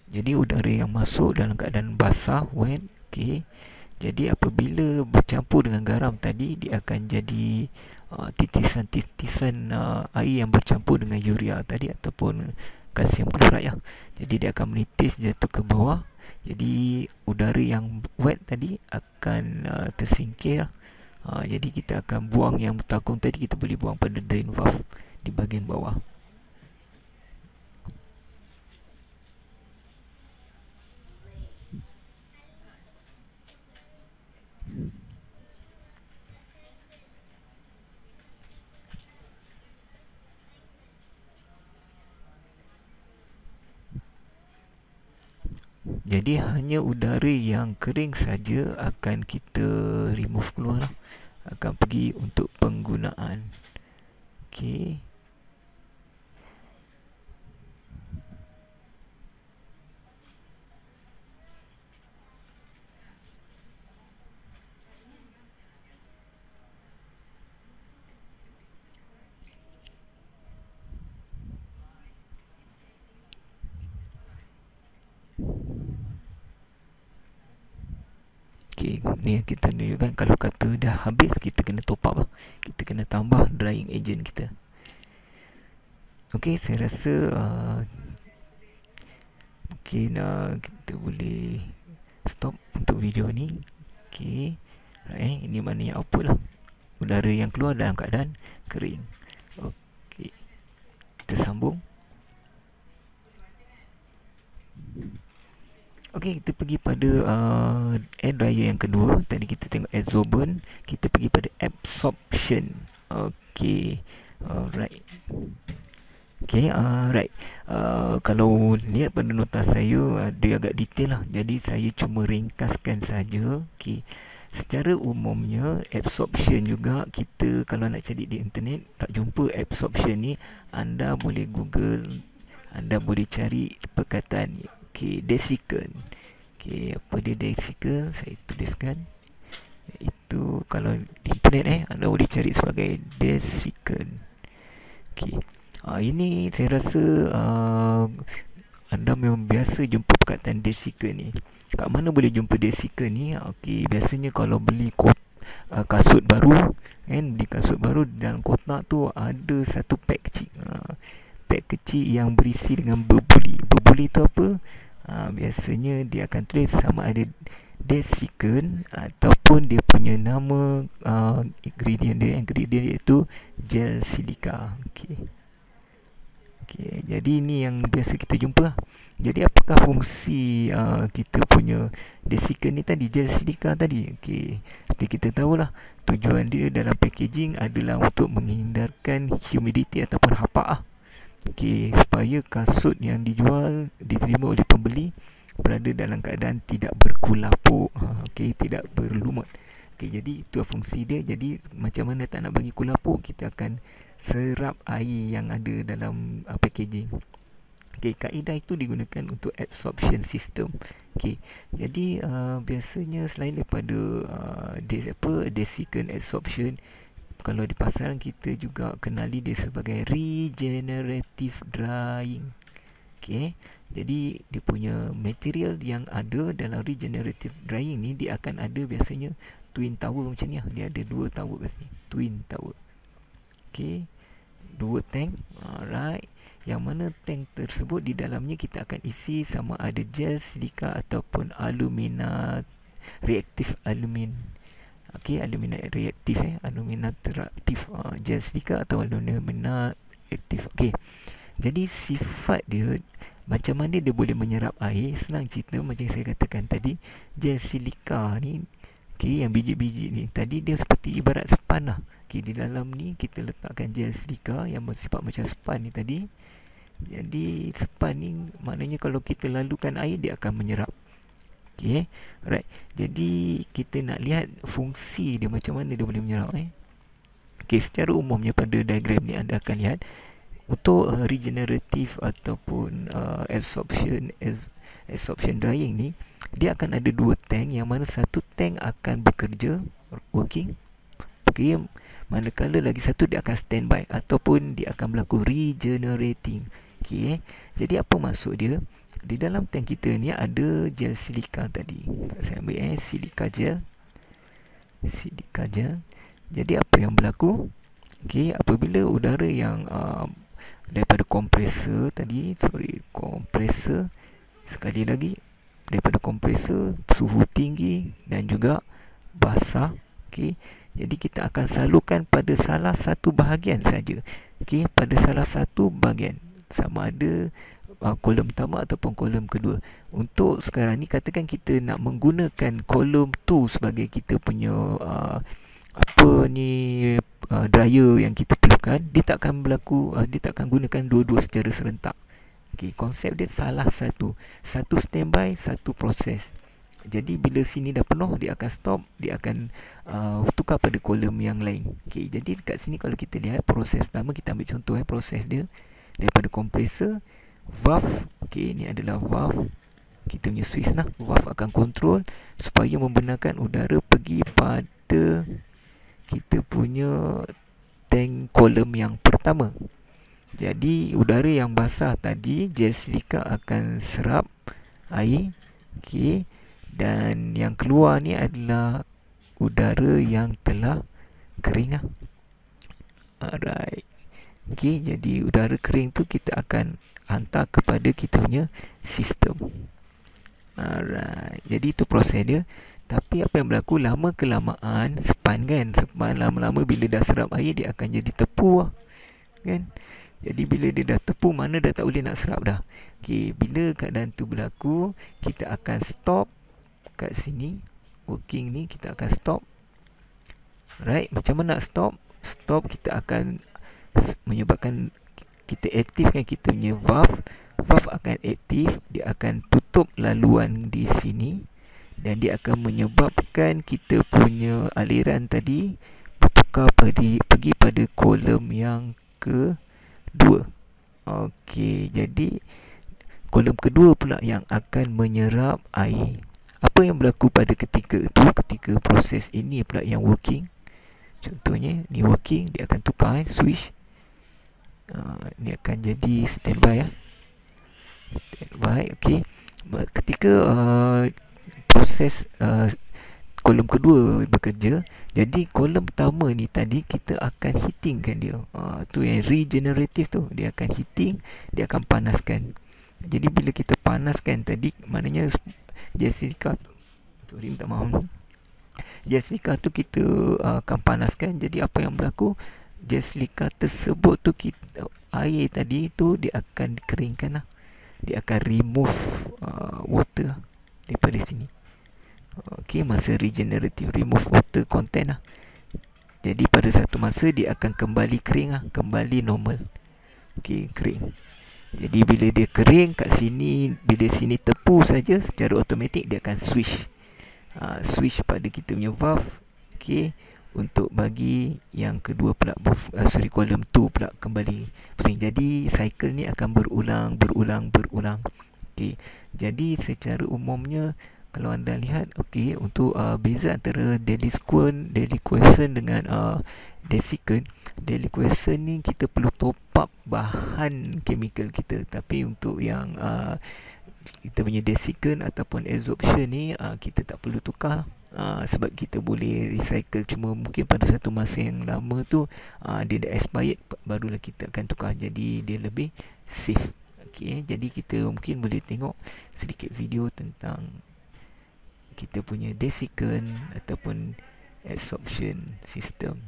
Jadi udara yang masuk dalam keadaan basah, wet. Okey. Jadi apabila bercampur dengan garam tadi, dia akan jadi titisan-titisan air yang bercampur dengan urea tadi ataupun kalsium klorid ya. Jadi dia akan menitis jatuh ke bawah. Jadi udara yang wet tadi akan tersingkir. Jadi kita akan buang yang bertakung tadi, kita boleh buang pada drain valve di bahagian bawah. Jadi hanya udara yang kering saja akan kita remove keluar lah, akan pergi untuk penggunaan. Okey. Okey, ni kita tunjukkan kalau kata dah habis, kita kena top up lah. Kita kena tambah drying agent kita. Okey, saya rasa mungkin kita boleh stop untuk video ni. Okey. Ini maknanya output lah. Udara yang keluar dalam keadaan kering. Okey. Kita sambung. Okey, kita pergi pada air dryer yang kedua. Tadi kita tengok absorbent, kita pergi pada absorption. Okey. Alright. Okey, right. Kalau lihat pada nota saya, dia agak detail lah. Jadi saya cuma ringkaskan saja. Okey. Secara umumnya absorption juga, kita kalau nak cari di internet tak jumpa absorption ni, anda boleh Google, anda boleh cari perkataan ni. Okey, desiccant. Okey, apa dia desiccant? Saya tuliskan. Itu kalau di internet anda boleh cari sebagai desiccant. Okey. Ini saya rasa anda memang biasa jumpa perkataan desiccant ni. Kat mana boleh jumpa desiccant ni? Okey, biasanya kalau beli kasut baru, beli kasut baru, dalam kotak tu ada satu pack kecil. Pack kecil yang berisi dengan berbuli. Berbuli tu apa? Biasanya dia akan tulis sama ada desiccant ataupun dia punya nama ingredient dia iaitu gel silika. Okey. Okey, jadi ini yang biasa kita jumpa. Jadi apakah fungsi kita punya desiccant ni tadi, gel silika tadi? Okey, seperti kita tahulah, tujuan dia dalam packaging adalah untuk menghindarkan humidity ataupun hapak. Okey, supaya kasut yang dijual, diterima oleh pembeli, berada dalam keadaan tidak berkulapuk. Okey, tidak berlumut. Okey, jadi itu fungsi dia. Jadi macam mana tak nak bagi kulapuk, kita akan serap air yang ada dalam packaging. Okey, kaedah itu digunakan untuk absorption system. Okey, jadi biasanya selain daripada desiccant absorption, kalau di pasaran kita juga kenali dia sebagai regenerative drying. Okey, jadi dia punya material yang ada dalam regenerative drying ni, dia akan ada biasanya twin tower macam ni. Dia ada dua tower kat sini, twin tower. Okey, dua tank. Alright, yang mana tank tersebut di dalamnya kita akan isi sama ada gel silika ataupun alumina reaktif alumin. Okey, alumina reaktif alumina reaktif, gel silika atau alumina reaktif. Okey, jadi sifat dia, macam mana dia boleh menyerap air? Senang cerita, macam saya katakan tadi, gel silika ni, okey, yang biji-biji ni tadi, dia seperti ibarat span lah. Okey, di dalam ni kita letakkan gel silika yang bersifat macam span ni tadi. Jadi span ni maknanya kalau kita lalukan air, dia akan menyerap. Okey, alright. Jadi kita nak lihat fungsi dia, macam mana dia boleh menyerap. Okey, secara umumnya pada diagram ni anda akan lihat untuk regenerative ataupun absorption drying ni, dia akan ada dua tank, yang mana satu tank akan bekerja, working. Okey, manakala lagi satu dia akan standby ataupun dia akan berlaku regenerating. Okey, jadi apa maksud dia? Di dalam tank kita ni ada gel silika tadi. Saya ambil silika gel. Jadi apa yang berlaku? Okey, apabila udara yang daripada kompresor tadi, kompresor, sekali lagi, daripada kompresor, suhu tinggi dan juga basah. Okey, jadi kita akan salurkan pada salah satu bahagian saja. Okey, pada salah satu bahagian, sama ada kolom pertama ataupun kolom kedua. Untuk sekarang ni katakan kita nak menggunakan kolom tu sebagai kita punya dryer yang kita perlukan, dia tak akan gunakan dua-dua secara serentak. Okey, konsep dia salah satu standby, satu proses. Jadi bila sini dah penuh, dia akan stop, dia akan tukar pada kolom yang lain. Okey, jadi dekat sini kalau kita lihat proses pertama, kita ambil contoh proses dia daripada kompresor, valve. Okey, ini adalah valve. Kita punya switch lah. Valve akan kontrol supaya membenarkan udara pergi pada kita punya tank kolom yang pertama. Jadi udara yang basah tadi, gel silika akan serap air. Okey, dan yang keluar ni adalah udara yang telah kering lah. Alright. Okey, jadi udara kering tu kita akan hantar kepada kita punya sistem. Alright. Jadi itu proses dia. Tapi apa yang berlaku, lama kelamaan span kan, span lama-lama bila dah serap air dia akan jadi tepu lah, kan. Jadi bila dia dah tepu, mana dah tak boleh nak serap dah. Okey, bila keadaan tu berlaku, kita akan stop kat sini. Working ni kita akan stop. Right, macam mana nak stop? Stop kita akan menyebabkan kita aktifkan kita punya valve. Valve akan aktif, dia akan tutup laluan di sini dan dia akan menyebabkan kita punya aliran tadi bertukar pergi pada kolom yang kedua. Okey, jadi kolom kedua pula yang akan menyerap air. Apa yang berlaku pada ketika itu, ketika proses ini pula yang working. Contohnya ni working, dia akan tukar switch. Ni akan jadi standby ya. Standby, okey. Ketika proses kolom kedua bekerja, jadi kolom pertama ni tadi kita akan heatingkan dia. Tu yang regenerative tu, dia akan heating, dia akan panaskan. Jadi bila kita panaskan tadi, maknanya jet silika tu, sorry minta maaf, jet silika tu kita akan panaskan. Jadi apa yang berlaku, jet silika tersebut tu air tadi tu dia akan dikeringkan lah. Dia akan remove water daripada sini. Okey, masa regenerative, remove water content lah. Jadi pada satu masa dia akan kembali kering lah, kembali normal. Okey, kering. Jadi bila dia kering kat sini, bila sini tepu saja, secara automatik dia akan switch. Switch pada kita punya valve. Okey, untuk bagi yang kedua pula, kolom 2 pula kembali. Jadi cycle ni akan berulang. Okey, jadi secara umumnya kalau anda lihat, okey, untuk beza antara deliquescent dengan desiccant. Deliquescent ni kita perlu top up bahan chemical kita, tapi untuk yang kita punya desiccant ataupun adsorption ni kita tak perlu tukar lah. Sebab kita boleh recycle, cuma mungkin pada satu masa yang lama tu dia dah expired, barulah kita akan tukar, jadi dia lebih safe. Okey, jadi kita mungkin boleh tengok sedikit video tentang kita punya desiccant ataupun adsorption system.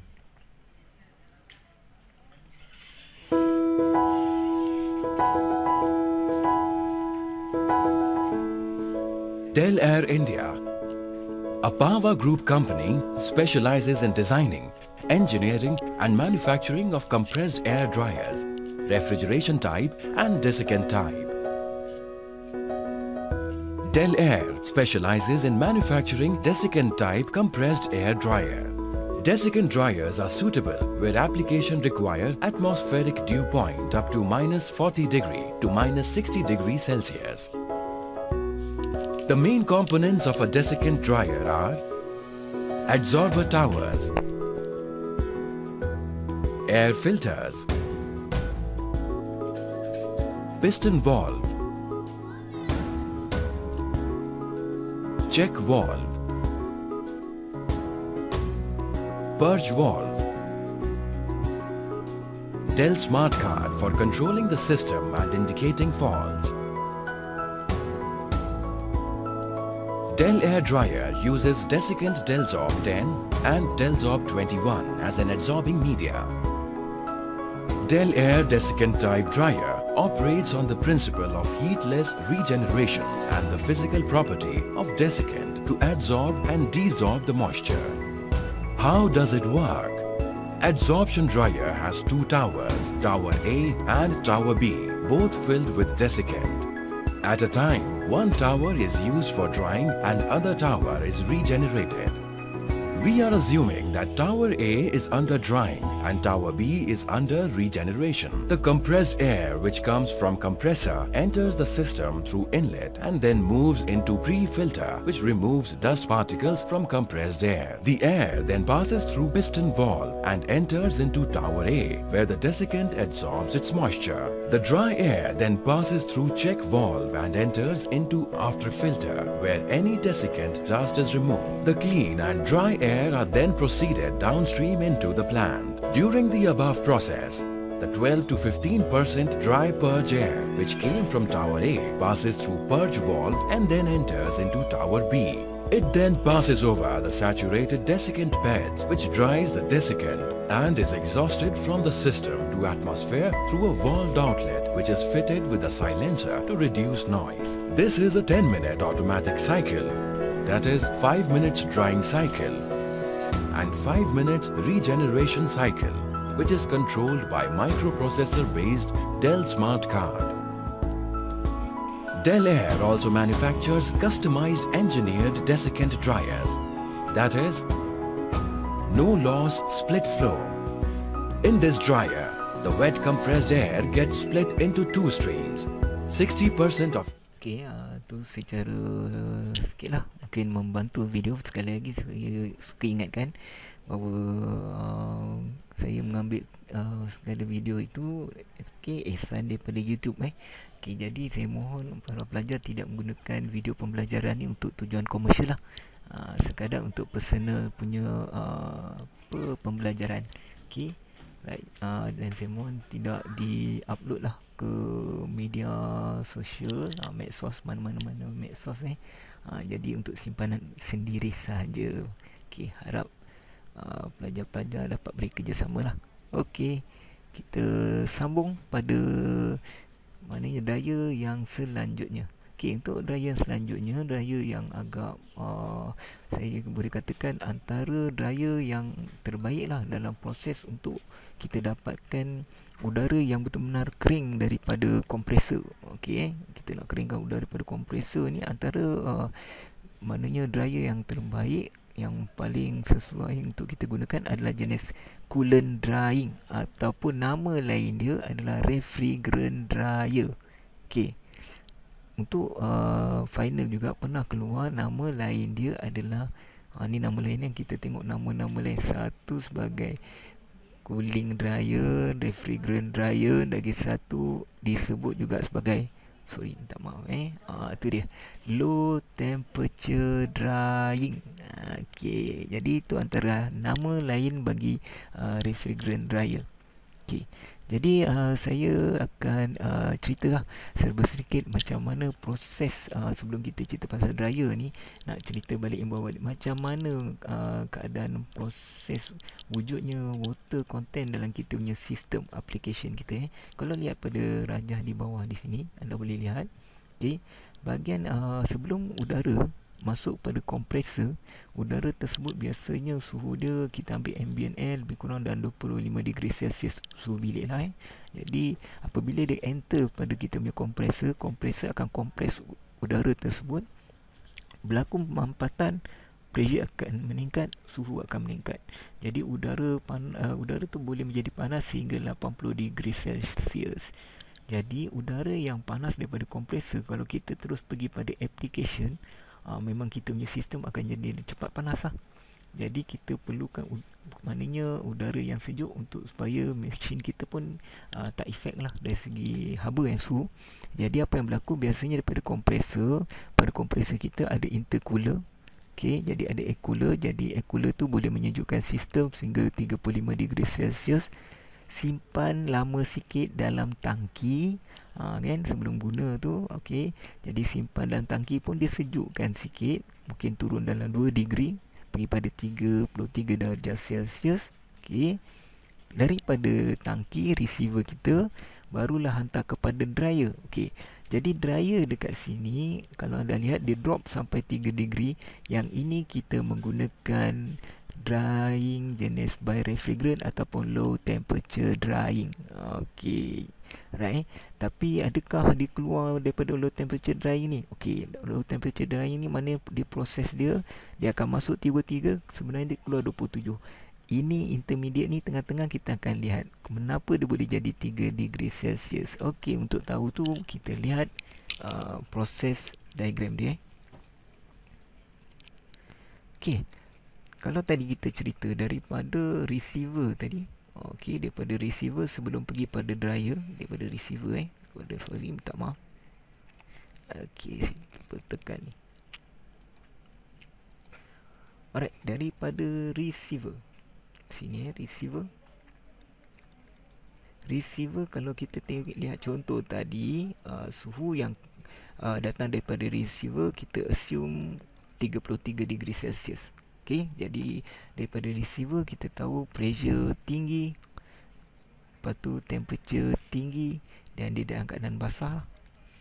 Del Air India, a Pava Group company, specializes in designing, engineering and manufacturing of compressed air dryers, refrigeration type and desiccant type. Del Air specializes in manufacturing desiccant type compressed air dryer. Desiccant dryers are suitable where application require atmospheric dew point up to -40 degree to -60 degree Celsius. The main components of a desiccant dryer are adsorber towers, air filters, piston valve, check valve, purge valve, Del Smart Card for controlling the system and indicating faults. Del Air Dryer uses desiccant Delsorb 10 and Delsorb 21 as an adsorbing media. Del Air desiccant type dryer operates on the principle of heatless regeneration and the physical property of desiccant to adsorb and desorb the moisture. How does it work? Adsorption dryer has two towers, Tower A and Tower B, both filled with desiccant. At a time, one tower is used for drying and other tower is regenerated. We are assuming that Tower A is under drying and Tower B is under regeneration. The compressed air which comes from compressor enters the system through inlet and then moves into pre-filter which removes dust particles from compressed air. The air then passes through piston valve and enters into Tower A where the desiccant absorbs its moisture. The dry air then passes through check valve and enters into after filter where any desiccant dust is removed. The clean and dry air are then proceeded downstream into the plant. During the above process, the 12 to 15% dry purge air which came from Tower A passes through purge valve and then enters into Tower B. It then passes over the saturated desiccant beds which dries the desiccant and is exhausted from the system to atmosphere through a valved outlet which is fitted with a silencer to reduce noise. This is a 10-minute automatic cycle, that is 5 minutes drying cycle and 5 minutes regeneration cycle which is controlled by microprocessor based Dell Smart Card. Dell Air also manufactures customized engineered desiccant dryers, that is, no loss split flow. In this dryer, the wet compressed air gets split into two streams. 60% of tu secara sikit lah mungkin membantu video. Sekali lagi saya suka ingatkan bahawa saya mengambil segala video itu ihsan daripada YouTube jadi saya mohon para pelajar tidak menggunakan video pembelajaran ni untuk tujuan komersial lah, sekadar untuk personal punya pembelajaran. Right. Dan saya mohon tidak di-upload lah ke media sosial, medsos, mana-mana medsos jadi untuk simpanan sendiri saja. Harap pelajar-pelajar dapat bekerjasama lah. Kita sambung pada maknanya daya yang selanjutnya. Untuk daya yang selanjutnya, daya yang agak saya boleh katakan antara daya yang terbaik lah dalam proses untuk kita dapatkan udara yang betul-benar kering daripada kompresor. Kita nak keringkan udara daripada kompresor ni, antara maknanya daya yang terbaik, yang paling sesuai untuk kita gunakan adalah jenis coolant drying ataupun nama lain dia adalah refrigerant dryer. Untuk final juga pernah keluar nama lain dia adalah ni nama lain yang kita tengok nama-nama lain. Satu sebagai cooling dryer, refrigerant dryer, lagi satu disebut juga sebagai minta maaf tu dia low temperature drying. Jadi itu antara nama lain bagi refrigerant dryer. Jadi saya akan cerita serba sedikit macam mana proses sebelum kita cerita pasal dryer ni, nak cerita balik macam mana keadaan proses wujudnya water content dalam kita punya sistem application kita. Kalau lihat pada rajah di bawah di sini, anda boleh lihat bahagian sebelum udara masuk pada kompresor, udara tersebut biasanya suhu dia kita ambil ambient air lebih kurang dalam 25 degree Celsius suhu bilik lah. Jadi apabila dia enter pada kita punya kompresor, kompresor akan kompres udara tersebut, berlaku pemampatan, pressure akan meningkat, suhu akan meningkat. Jadi udara tu boleh menjadi panas sehingga 80 degree Celsius. Jadi udara yang panas daripada kompresor, kalau kita terus pergi pada application, memang kita punya sistem akan jadi cepat panas lah. Jadi kita perlukan maknanya udara yang sejuk untuk supaya mesin kita pun tak efek lah dari segi haba yang suhu. Jadi apa yang berlaku biasanya daripada kompresor, pada kompresor kita ada intercooler. Jadi ada air cooler. Jadi air cooler tu boleh menyejukkan sistem sehingga 35 degree Celsius. Simpan lama sikit dalam tangki sebelum guna tu. Jadi simpan dalam tangki pun dia sejukkan sikit, mungkin turun dalam 2 degree pergi pada 33 darjah Celsius. Daripada tangki receiver kita barulah hantar kepada dryer. Jadi dryer dekat sini kalau anda lihat dia drop sampai 3 degree. Yang ini kita menggunakan drying jenis by refrigerant ataupun low temperature drying. Okey. Right. Tapi adakah dia keluar daripada low temperature drying ni? Okey, low temperature drying ni mana dia proses dia akan masuk 33, sebenarnya dia keluar 27. Ini intermediate ni tengah-tengah kita akan lihat kenapa dia boleh jadi 3 degree Celsius. Okey, untuk tahu tu kita lihat proses diagram dia. Okey. Kalau tadi kita cerita daripada receiver tadi, okey, daripada receiver sebelum pergi pada dryer, daripada receiver kepada Fazim, minta maaf. Okey, saya tekan ni. Alright, daripada receiver. Sini receiver. Receiver kalau kita lihat contoh tadi, suhu yang datang daripada receiver kita assume 33 degree Celsius. Okey, jadi daripada receiver kita tahu pressure tinggi, lepas tu temperature tinggi dan dia dalam keadaan basah,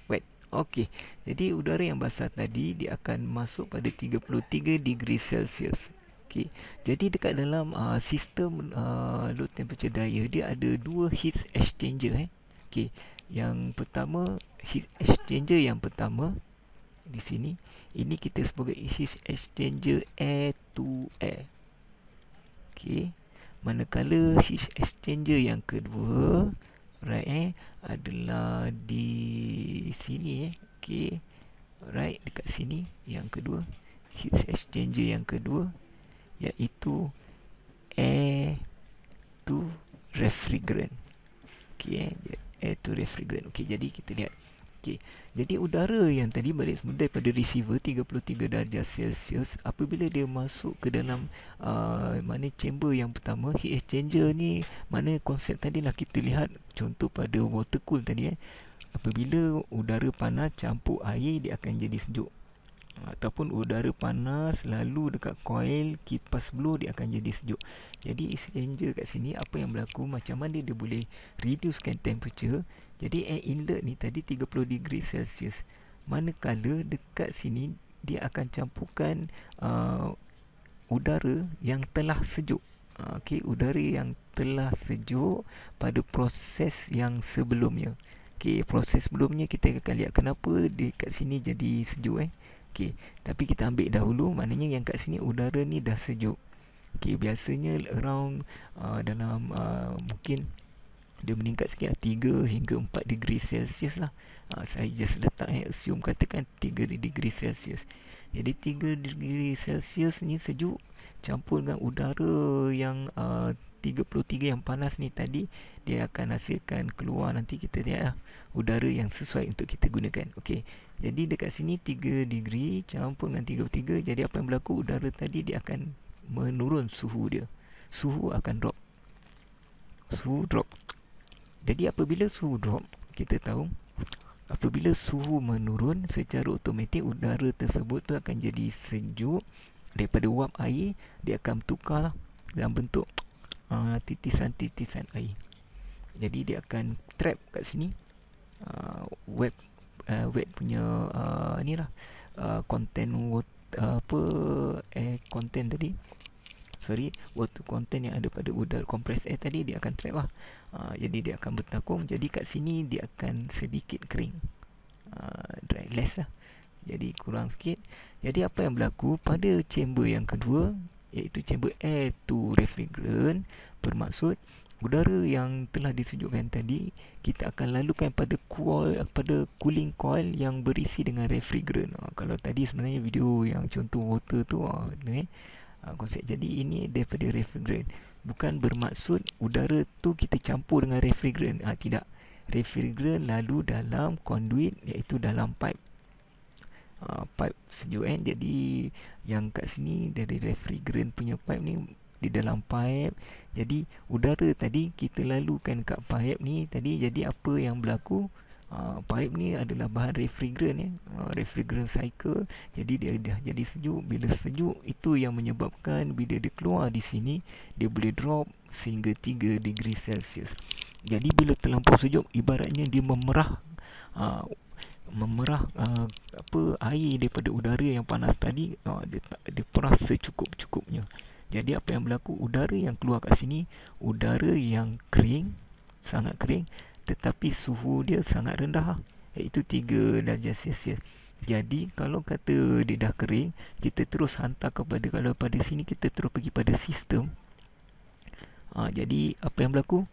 wet. Okey, jadi udara yang basah tadi dia akan masuk pada 33 degree Celsius. Okey, jadi dekat dalam sistem low temperature dryer dia ada dua heat exchanger. Okey, yang pertama heat exchanger yang pertama di sini, ini kita sebagai heat exchanger air to air. Okey, manakala heat exchanger yang kedua, right, adalah di sini. Okey, right, dekat sini yang kedua, heat exchanger yang kedua iaitu air to refrigerant. Okey, air to refrigerant. Okey, jadi kita lihat. Okey, jadi udara yang tadi balik semula daripada receiver 33 darjah Celsius, apabila dia masuk ke dalam mana chamber yang pertama, heat exchanger ni, mana konsep tadi lah kita lihat contoh pada water cool tadi. Apabila udara panas campur air, dia akan jadi sejuk. Ataupun udara panas lalu dekat coil kipas blow, dia akan jadi sejuk. Jadi exchanger kat sini apa yang berlaku, macam mana dia boleh reducekan temperature. Jadi air inlet ni tadi 30 degree Celsius, manakala dekat sini dia akan campurkan udara yang telah sejuk. Okey, udara yang telah sejuk pada proses yang sebelumnya. Okey, proses sebelumnya kita akan lihat kenapa dekat sini jadi sejuk. Okey, tapi kita ambil dahulu, maknanya yang kat sini udara ni dah sejuk. Okey, biasanya around dalam mungkin dia meningkat sikit 3 hingga 4 degree Celsius lah. Saya just letak assume katakan 3 degree Celsius. Jadi 3 degree Celsius ni sejuk campur dengan udara yang 33 yang panas ni tadi, dia akan hasilkan keluar, nanti kita lihat udara yang sesuai untuk kita gunakan. Okey, jadi dekat sini 3 degree campur dengan 33, jadi apa yang berlaku, udara tadi dia akan menurun suhu dia. Suhu akan drop. Suhu drop. Jadi apabila suhu drop, kita tahu apabila suhu menurun, secara automatik udara tersebut tu akan jadi sejuk. Daripada wap air, dia akan tukar dalam bentuk titisan-titisan air. Jadi dia akan trap kat sini wet punya ni lah content air content tadi, water content yang ada pada udara compressed air tadi, dia akan trap lah. Jadi dia akan bertakung. Jadi kat sini dia akan sedikit kering, dry less lah, jadi kurang sikit. Jadi apa yang berlaku pada chamber yang kedua, iaitu chamber air to refrigerant, bermaksud udara yang telah disejukkan tadi kita akan lalukan pada cooling coil yang berisi dengan refrigerant. Kalau tadi sebenarnya video yang contoh water tu konsep. Jadi ini daripada refrigerant, bukan bermaksud udara tu kita campur dengan refrigerant. Tidak, refrigerant lalu dalam conduit, iaitu dalam pipe sejuk. Jadi yang kat sini dari refrigerant punya pipe ni di dalam pipe. Jadi udara tadi kita lalukan kat pipe ni tadi, jadi apa yang berlaku, pipe ni adalah bahan refrigerant refrigerant cycle. Jadi dia dah jadi sejuk. Bila sejuk itu yang menyebabkan bila dia keluar di sini, dia boleh drop sehingga 3 degree Celsius. Jadi bila terlampau sejuk, ibaratnya dia memerah air daripada udara yang panas tadi, dia perah secukup-cukupnya. Jadi apa yang berlaku, udara yang keluar kat sini, udara yang kering, sangat kering, tetapi suhu dia sangat rendah, iaitu 3 darjah Celsius. Jadi kalau kata dia dah kering, kita terus hantar kepada, kalau pada sini kita terus pergi pada sistem. Jadi apa yang berlaku,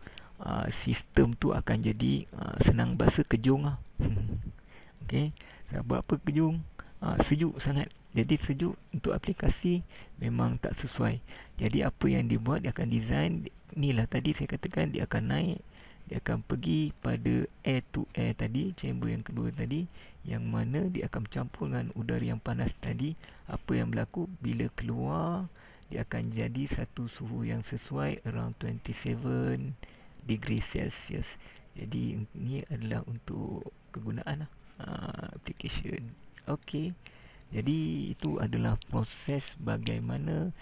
sistem tu akan jadi senang bahasa kejung lah. Okey, sebab apa kejung? Sejuk sangat. Jadi sejuk untuk aplikasi memang tak sesuai. Jadi apa yang dibuat, dia akan design, inilah tadi saya katakan, dia akan naik, dia akan pergi pada air to air tadi, chamber yang kedua tadi, yang mana dia akan bercampur dengan udara yang panas tadi. Apa yang berlaku, bila keluar dia akan jadi satu suhu yang sesuai, around 27 degree Celsius. Jadi ini adalah untuk kegunaan application. Okey, jadi itu adalah proses bagaimana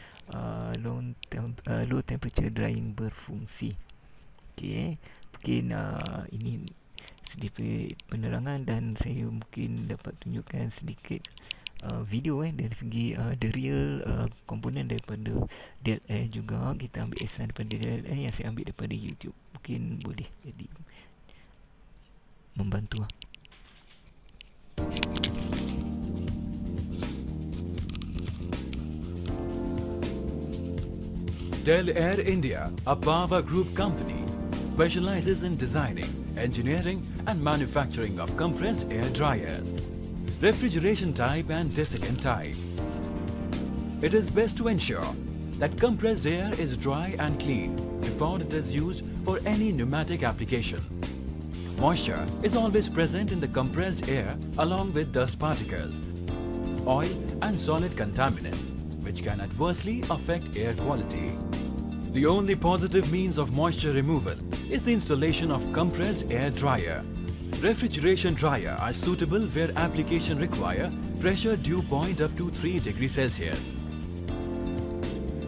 low temperature drying berfungsi. Okey, mungkin ini sedikit penerangan, dan saya mungkin dapat tunjukkan sedikit video dari segi the real komponen daripada Dell Air juga. Kita ambil example daripada Dell Air yang saya ambil daripada YouTube. Mungkin boleh jadi membantu. Dell Air India, a Power Group company, specializes in designing, engineering and manufacturing of compressed air dryers, refrigeration type and desiccant type. It is best to ensure that compressed air is dry and clean before it is used for any pneumatic application. Moisture is always present in the compressed air along with dust particles, oil and solid contaminants, which can adversely affect air quality. The only positive means of moisture removal is the installation of compressed air dryer. Refrigeration dryer are suitable where application require pressure dew point up to 3 degrees Celsius.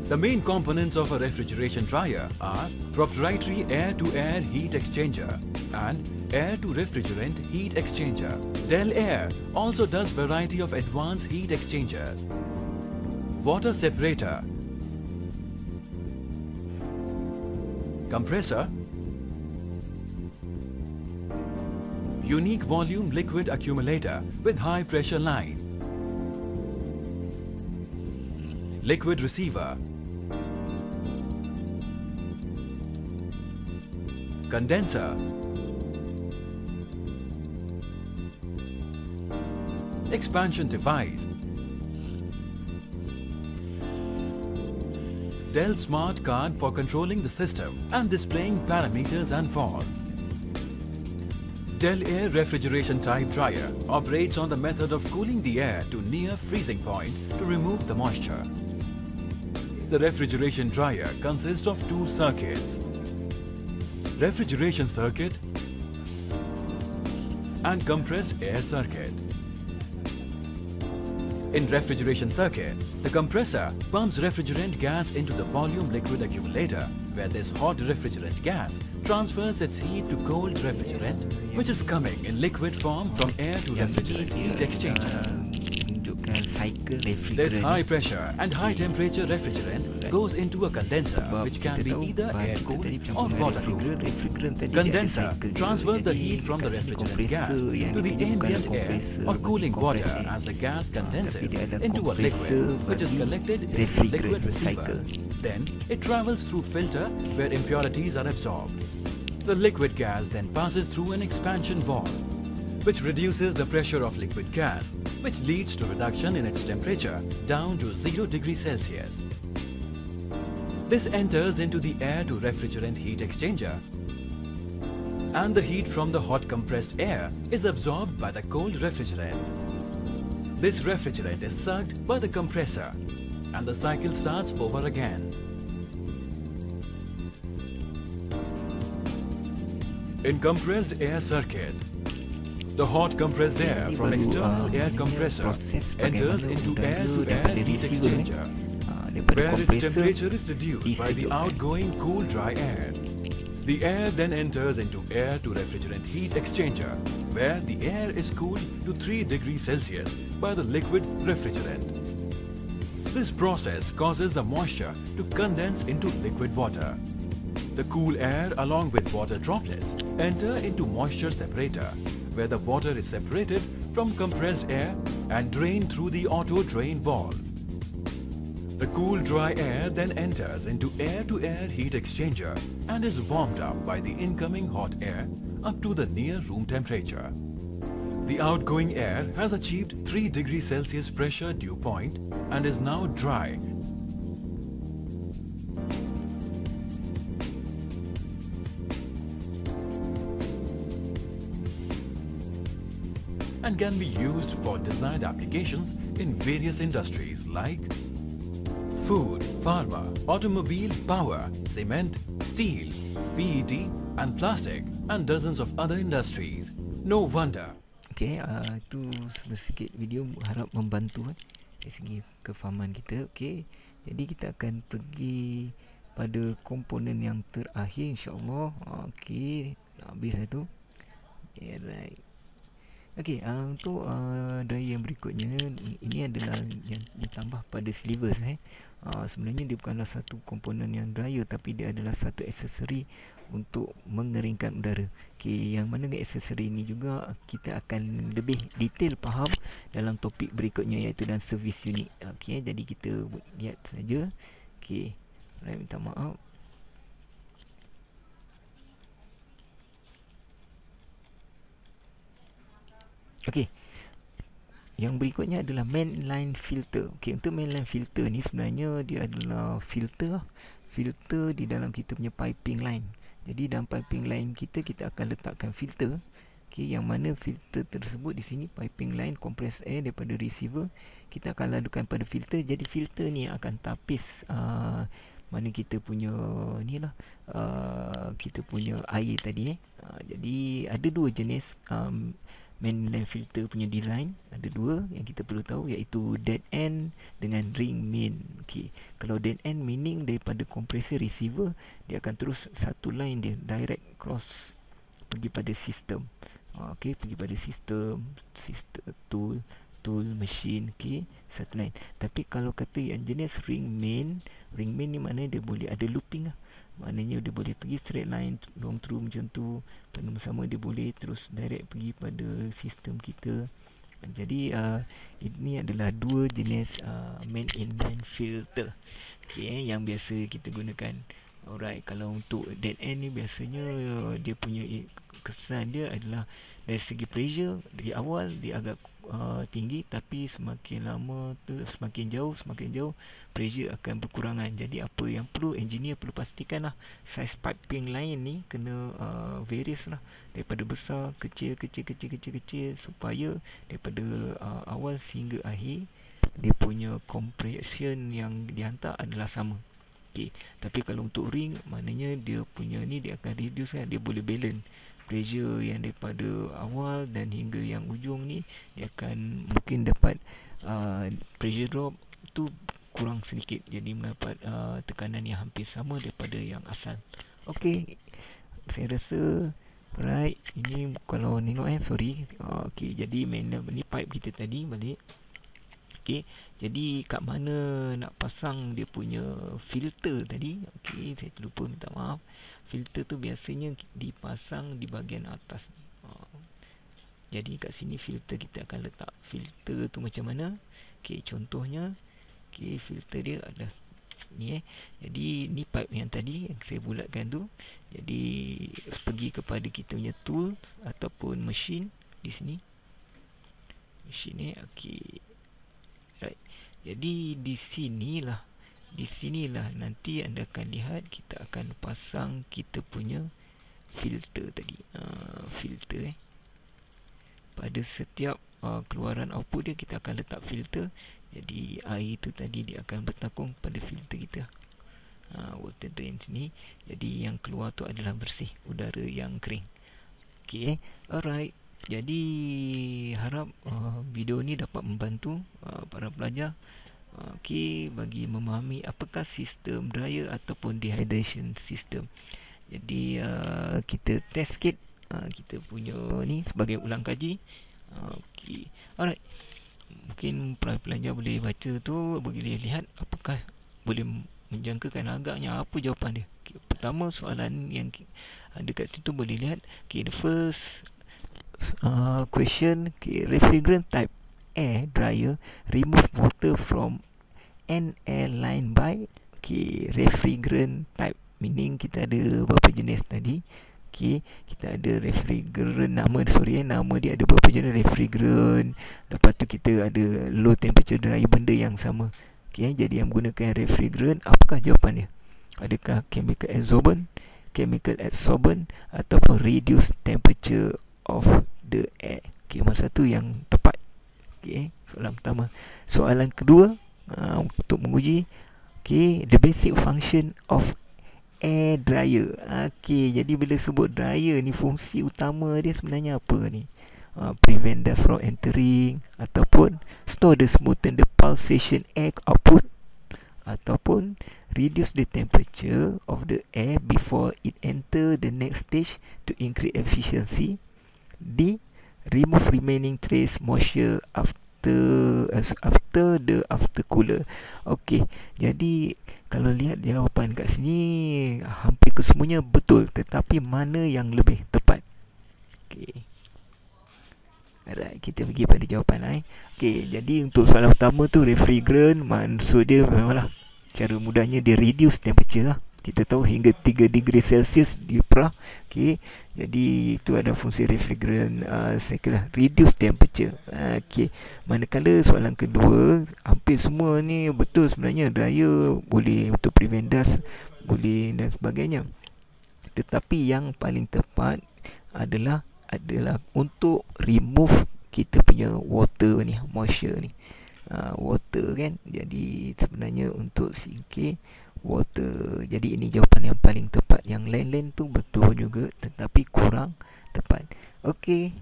The main components of a refrigeration dryer are proprietary air-to-air heat exchanger and air-to-refrigerant heat exchanger. Dell Air also does variety of advanced heat exchangers, water separator, compressor, unique volume liquid accumulator with high pressure line, liquid receiver, condenser, expansion device, Dell Smart Card for controlling the system and displaying parameters and faults. Dell Air refrigeration type dryer operates on the method of cooling the air to near freezing point to remove the moisture. The refrigeration dryer consists of 2 circuits: refrigeration circuit and compressed air circuit. In refrigeration circuit, the compressor pumps refrigerant gas into the volume liquid accumulator, where this hot refrigerant gas transfers its heat to cold refrigerant, which is coming in liquid form from air to refrigerant heat exchanger. This high pressure and high temperature refrigerant goes into a condenser, which can be either air-cooled or water-cooled. Condenser transfers the heat from the refrigerant gas to the ambient air or cooling water as the gas condenses into a liquid, which is collected in the liquid receiver. Then it travels through filter where impurities are absorbed. The liquid gas then passes through an expansion valve, which reduces the pressure of liquid gas, which leads to reduction in its temperature down to 0 degrees Celsius. This enters into the air to refrigerant heat exchanger, and the heat from the hot compressed air is absorbed by the cold refrigerant. This refrigerant is sucked by the compressor, and the cycle starts over again. In compressed air circuit, the hot compressed air from external air compressor enters into air-to-air heat exchanger, where its temperature is reduced by the outgoing cool dry air. The air then enters into air-to-refrigerant heat exchanger, where the air is cooled to 3 degrees Celsius by the liquid refrigerant. This process causes the moisture to condense into liquid water. The cool air along with water droplets enter into moisture separator, where the water is separated from compressed air and drained through the auto drain valve. The cool dry air then enters into air-to-air heat exchanger and is warmed up by the incoming hot air up to the near room temperature. The outgoing air has achieved 3 degrees Celsius pressure dew point and is now dry. And can be used for desired applications in various industries like food, pharma, automobile, power, cement, steel, PET and plastic and dozens of other industries. No wonder. Okay, itu sedikit video, harap membantu dari segi kefahaman kita. Okay, jadi kita akan pergi pada komponen yang terakhir insyaAllah. Okay, habis itu. Alright. Okey, untuk dryer yang berikutnya, ini adalah yang ditambah pada slivers. Sebenarnya dia bukanlah satu komponen yang dryer, tapi dia adalah satu aksesori untuk mengeringkan udara. Okey, yang mana aksesori ini juga kita akan lebih detail faham dalam topik berikutnya, iaitu dalam service unit. Okey, jadi kita lihat saja. Okey, saya minta maaf. Okey, yang berikutnya adalah mainline filter. Okey, untuk mainline filter ni sebenarnya dia adalah filter di dalam kita punya piping line. Jadi dalam piping line kita akan letakkan filter. Okey, yang mana filter tersebut di sini piping line compressed air daripada receiver kita akan ladukan pada filter. Jadi filter ni akan tapis mana kita punya ni lah, kita punya air tadi. Jadi ada dua jenis mainline filter punya design. Ada dua yang kita perlu tahu, iaitu dead end dengan ring main. Okey, kalau dead end meaning daripada compressor receiver, dia akan terus satu line dia direct cross pergi pada sistem. Okey, pergi pada sistem tool machine. Okey, satu line. Tapi kalau kata yang jenis ring main ni mana dia boleh ada looping lah. Maknanya dia boleh pergi straight line long through macam tu, pada sama dia boleh terus direct pergi pada sistem kita. Jadi ini adalah dua jenis main inline filter, okay, yang biasa kita gunakan. Alright, kalau untuk dead end ni biasanya dia punya kesan dia adalah dari segi pressure di awal dia agak tinggi, tapi semakin lama tu semakin jauh pressure akan berkurangan. Jadi apa yang perlu engineer perlu pastikan lah, size piping line ni kena various lah, daripada besar kecil supaya daripada awal sehingga akhir dia punya compression yang dihantar adalah sama. Okay. Tapi kalau untuk ring, maknanya dia punya ni dia akan reduce kan, dia boleh balance pressure yang daripada awal dan hingga yang ujung ni, dia akan mungkin dapat pressure drop tu kurang sedikit, jadi mendapat tekanan yang hampir sama daripada yang asal. Okey, saya rasa right, ini kalau tengok sorry. Okey, jadi main ni pipe kita tadi balik. Okey, jadi kat mana nak pasang dia punya filter tadi? Okey, saya terlupa, minta maaf. Filter tu biasanya dipasang di bahagian atas ni. Jadi kat sini filter kita akan letak. Filter tu macam mana? Okey, contohnya, okey, filter dia ada ni Jadi ni pipe yang tadi yang saya bulatkan tu. Jadi pergi kepada kita punya tool ataupun mesin di sini. Mesin ni, okey. Right. Jadi di sinilah nanti anda akan lihat kita akan pasang kita punya filter tadi. Filter pada setiap keluaran output dia kita akan letak filter. Jadi air itu tadi dia akan bertakung pada filter kita. Water drain sini. Jadi yang keluar tu adalah bersih, udara yang kering. Okay, alright. Jadi harap video ni dapat membantu para pelajar bagi memahami apakah sistem dryer ataupun dehydration system. Jadi kita test sikit kita punya ni sebagai ulang kaji. Alright. mungkin pelajar boleh baca tu, boleh lihat apakah boleh menjangkakan agaknya apa jawapan dia. Okay, pertama soalan yang ada kat situ boleh lihat. Okay, the first question, okay, refrigerant type air dryer remove water from an airline by, okay, refrigerant type, meaning kita ada berapa jenis tadi. Okay, kita ada refrigerant, nama dia ada berapa jenis refrigerant. Lepas tu kita ada low temperature dryer, benda yang sama. Okay, jadi yang menggunakan refrigerant, apakah jawapan dia? Adakah chemical absorbent, chemical absorbent, ataupun reduce temperature of the air? Okay, mana satu yang tepat? Okay, soalan pertama. Soalan kedua, untuk menguji, okay, the basic function of air dryer. Okay, jadi bila sebut dryer ni, fungsi utama dia sebenarnya apa ni? Prevent dust from entering, ataupun store the smoothen the pulsation air output, ataupun reduce the temperature of the air before it enter the next stage to increase efficiency. D, remove remaining trace moisture after the aftercooler. Okey, jadi kalau lihat jawapan kat sini, hampir kesemuanya betul, tetapi mana yang lebih tepat? Okey, alright, kita pergi pada jawapan. Okey, jadi untuk soalan pertama tu, refrigerant, maksud dia memanglah cara mudahnya dia reduce temperature lah. Kita tahu hingga 3 degree Celsius di perah. Okey, jadi itu ada fungsi refrigerant, reduce temperature. Okey, manakala soalan kedua, hampir semua ni betul sebenarnya. Dryer boleh untuk prevent dust, boleh dan sebagainya. Tetapi yang paling tepat adalah untuk remove kita punya water ni, moisture ni, water kan. Jadi sebenarnya untuk singkir water. Jadi ini jawapan yang paling tepat. Yang lain-lain tu betul juga, tetapi kurang tepat. Okey,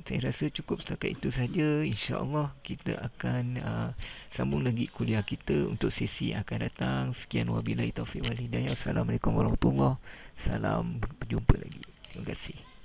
saya rasa cukup setakat itu saja. InsyaAllah kita akan sambung lagi kuliah kita untuk sesi yang akan datang. Sekian, wabillahi taufiq wal hidayah. Assalamualaikum warahmatullahi wabarakatuh. Salam, berjumpa lagi. Terima kasih.